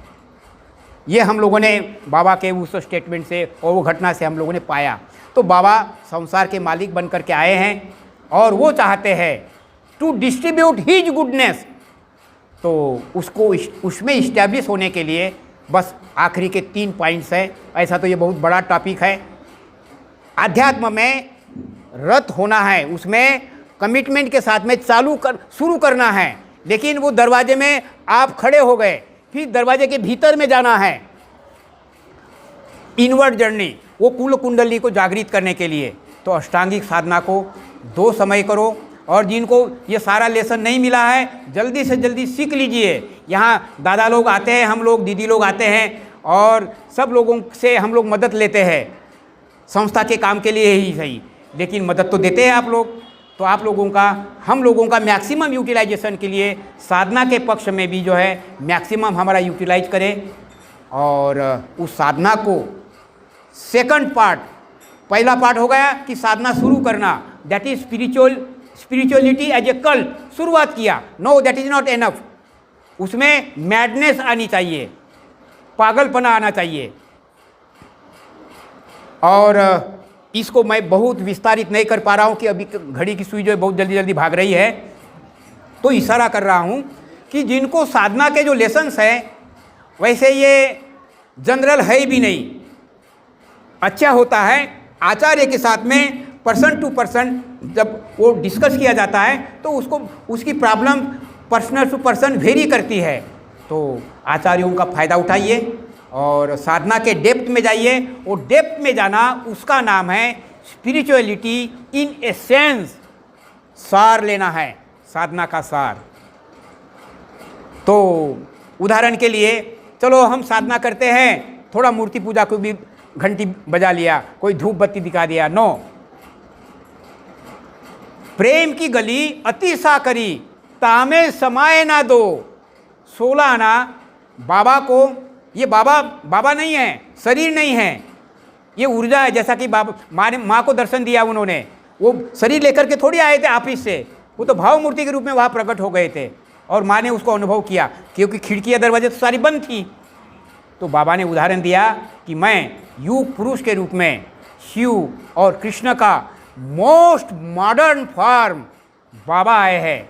ये हम लोगों ने बाबा के उस स्टेटमेंट से और वो घटना से हम लोगों ने पाया। तो बाबा संसार के मालिक बन कर के आए हैं और वो चाहते हैं टू डिस्ट्रीब्यूट हिज गुडनेस। तो उसको उसमें इस्टेब्लिश होने के लिए बस आखिरी के 3 पॉइंट्स हैं। ऐसा तो ये बहुत बड़ा टॉपिक है। आध्यात्म में रत होना है, उसमें कमिटमेंट के साथ में शुरू करना है। लेकिन वो दरवाजे में आप खड़े हो गए, फिर दरवाजे के भीतर में जाना है। इनवर्ड जर्नी, वो कुल कुंडली को जागृत करने के लिए तो अष्टांगिक साधना को 2 समय करो। और जिनको ये सारा लेसन नहीं मिला है, जल्दी से जल्दी सीख लीजिए। यहाँ दादा लोग आते हैं, हम लोग दीदी लोग आते हैं और सब लोगों से हम लोग मदद लेते हैं, संस्था के काम के लिए ही सही, लेकिन मदद तो देते हैं आप लोग। तो आप लोगों का, हम लोगों का मैक्सिमम यूटिलाइजेशन के लिए साधना के पक्ष में भी जो है मैक्सिमम हमारा यूटिलाइज करें। और उस साधना को सेकंड पार्ट, पहला पार्ट हो गया कि साधना शुरू करना, that is spirituality as a cult, शुरुआत किया। No, that is not enough. उसमें मैडनेस आनी चाहिए, पागलपना आना चाहिए। और इसको मैं बहुत विस्तारित नहीं कर पा रहा हूँ कि अभी घड़ी की सुई जो है बहुत जल्दी जल्दी भाग रही है, तो इशारा कर रहा हूँ कि जिनको साधना के जो लेसन्स हैं, वैसे ये जनरल है भी नहीं। अच्छा होता है आचार्य के साथ में पर्सन टू पर्सन जब वो डिस्कस किया जाता है तो उसकी problem personal to person vary करती है। तो आचार्यों का फ़ायदा उठाइए और साधना के डेप्थ में जाइए। वो डेप्थ में जाना, उसका नाम है स्पिरिचुअलिटी इन एसेंस। सार लेना है, साधना का सार। तो उदाहरण के लिए चलो हम साधना करते हैं, थोड़ा मूर्ति पूजा को भी घंटी बजा लिया, कोई धूप बत्ती दिखा दिया, नो। प्रेम की गली अति सा करी, तामे समाये ना दो। 16 आना बाबा को, ये बाबा नहीं है, शरीर नहीं है, ये ऊर्जा है। जैसा कि बाबा माँ को दर्शन दिया उन्होंने, वो शरीर लेकर के थोड़ी आए थे ऑफिस से, वो तो भाव मूर्ति के रूप में वहाँ प्रकट हो गए थे और माँ ने उसको अनुभव किया, क्योंकि खिड़कियाँ दरवाजे तो सारी बंद थी। तो बाबा ने उदाहरण दिया कि मैं युग पुरुष के रूप में शिव और कृष्ण का मोस्ट मॉडर्न फॉर्म बाबा आए हैं।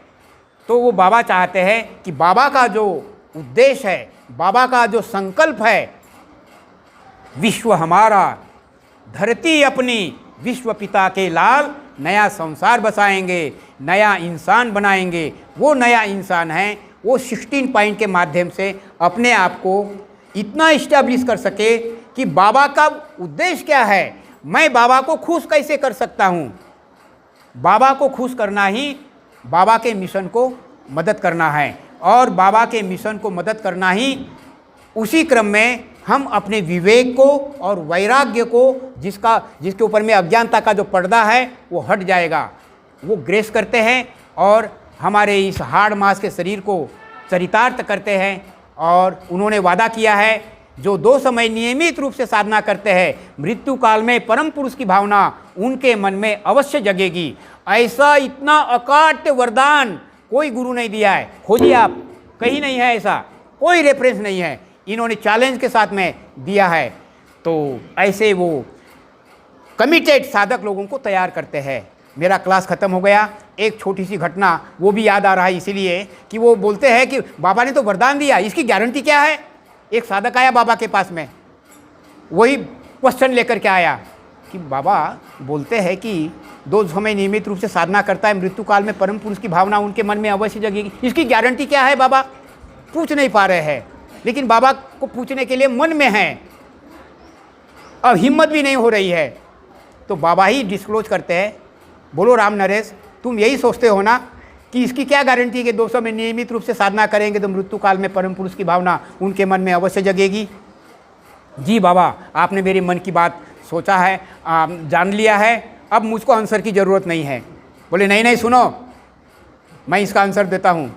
तो वो बाबा चाहते हैं कि बाबा का जो उद्देश्य है, बाबा का जो संकल्प है, विश्व हमारा, धरती अपनी, विश्व पिता के लाल, नया संसार बसाएंगे, नया इंसान बनाएंगे। वो नया इंसान है, वो 16 पॉइंट के माध्यम से अपने आप को इतना इस्टेब्लिश कर सके कि बाबा का उद्देश्य क्या है, मैं बाबा को खुश कैसे कर सकता हूँ। बाबा को खुश करना ही बाबा के मिशन को मदद करना है, और बाबा के मिशन को मदद करना ही उसी क्रम में हम अपने विवेक को और वैराग्य को, जिसके ऊपर में अज्ञानता का जो पर्दा है वो हट जाएगा। वो ग्रेस करते हैं और हमारे इस हाड़ मांस के शरीर को चरितार्थ करते हैं। और उन्होंने वादा किया है, जो 2 समय नियमित रूप से साधना करते हैं, मृत्यु काल में परम पुरुष की भावना उनके मन में अवश्य जगेगी। ऐसा इतना अकाट्य वरदान कोई गुरु नहीं दिया है, खोजिए आप, कहीं नहीं है, ऐसा कोई रेफरेंस नहीं है। इन्होंने चैलेंज के साथ में दिया है। तो ऐसे वो कमिटेड साधक लोगों को तैयार करते हैं। मेरा क्लास ख़त्म हो गया, एक छोटी सी घटना वो भी याद आ रहा है, इसीलिए कि वो बोलते हैं कि बाबा ने तो वरदान दिया, इसकी गारंटी क्या है। एक साधक आया बाबा के पास में, वही क्वेश्चन लेकर के आया कि बाबा बोलते हैं कि 2 समय नियमित रूप से साधना करता है, मृत्यु काल में परम पुरुष की भावना उनके मन में अवश्य जगेगी, इसकी गारंटी क्या है। बाबा पूछ नहीं पा रहे हैं, लेकिन बाबा को पूछने के लिए मन में है, अब हिम्मत भी नहीं हो रही है। तो बाबा ही डिस्क्लोज करते हैं, बोलो राम नरेश, तुम यही सोचते हो ना कि इसकी क्या गारंटी कि 200 में नियमित रूप से साधना करेंगे तो मृत्यु काल में परम पुरुष की भावना उनके मन में अवश्य जगेगी। जी बाबा, आपने मेरे मन की बात सोचा है, जान लिया है, अब मुझको आंसर की ज़रूरत नहीं है। बोले नहीं नहीं सुनो, मैं इसका आंसर देता हूँ।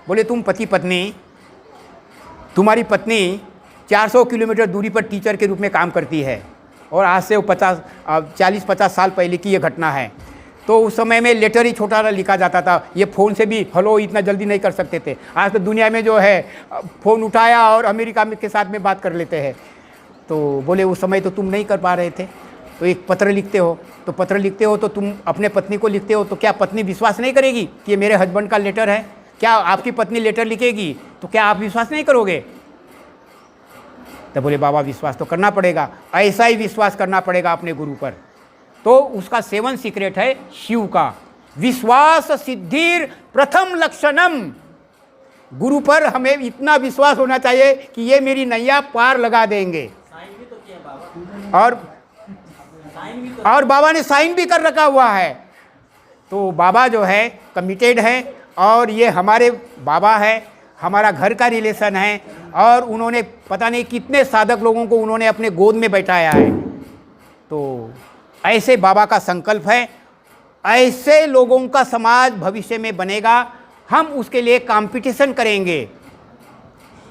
बोले तुम पति पत्नी, तुम्हारी पत्नी 400 किलोमीटर दूरी पर टीचर के रूप में काम करती है और आज से वो 40-50 साल पहले की ये घटना है। तो उस समय में लेटर ही छोटा लिखा जाता था, ये फ़ोन से भी हेलो इतना जल्दी नहीं कर सकते थे। आज तो दुनिया में जो है फ़ोन उठाया और अमेरिका के साथ में बात कर लेते हैं। तो बोले उस समय तो तुम नहीं कर पा रहे थे, तो एक पत्र लिखते हो, तो पत्र लिखते हो तो तुम अपने पत्नी को लिखते हो, तो क्या पत्नी विश्वास नहीं करेगी कि ये मेरे हस्बैंड का लेटर है? क्या आपकी पत्नी लेटर लिखेगी तो क्या आप विश्वास नहीं करोगे? तो बोले बाबा विश्वास तो करना पड़ेगा, ऐसा ही विश्वास करना पड़ेगा अपने गुरु पर। तो उसका 7 सीक्रेट है शिव का, विश्वास सिद्धिर प्रथम लक्षणम। गुरु पर हमें इतना विश्वास होना चाहिए कि ये मेरी नैया पार लगा देंगे। और बाबा ने साइन भी कर रखा हुआ है। तो बाबा जो है कमिटेड है और ये हमारे बाबा है, हमारा घर का रिलेशन है और उन्होंने पता नहीं कितने साधक लोगों को उन्होंने अपने गोद में बैठाया है। तो ऐसे बाबा का संकल्प है, ऐसे लोगों का समाज भविष्य में बनेगा। हम उसके लिए कंपटीशन करेंगे।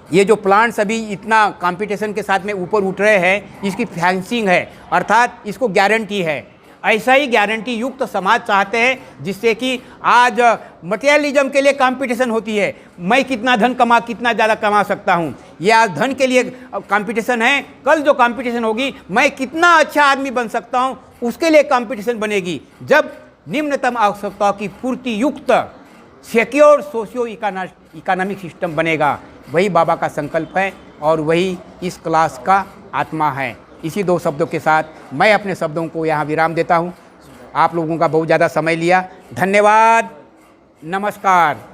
ये जो प्लांट्स अभी इतना कंपटीशन के साथ में ऊपर उठ रहे हैं, इसकी फैंसिंग है, अर्थात इसको गारंटी है। ऐसा ही गारंटी युक्त समाज चाहते हैं जिससे कि आज मटेरियलिज्म के लिए कंपटीशन होती है, मैं कितना धन कितना ज़्यादा कमा सकता हूँ, ये आज धन के लिए कंपटीशन है। कल जो कंपटीशन होगी मैं कितना अच्छा आदमी बन सकता हूँ, उसके लिए कंपटीशन बनेगी। जब निम्नतम आवश्यकताओं की पूर्ति युक्त सिक्योर सोशियो इकोनॉमिक सिस्टम बनेगा, वही बाबा का संकल्प है और वही इस क्लास का आत्मा है। इसी 2 शब्दों के साथ मैं अपने शब्दों को यहाँ विराम देता हूँ। आप लोगों का बहुत ज़्यादा समय लिया, धन्यवाद, नमस्कार।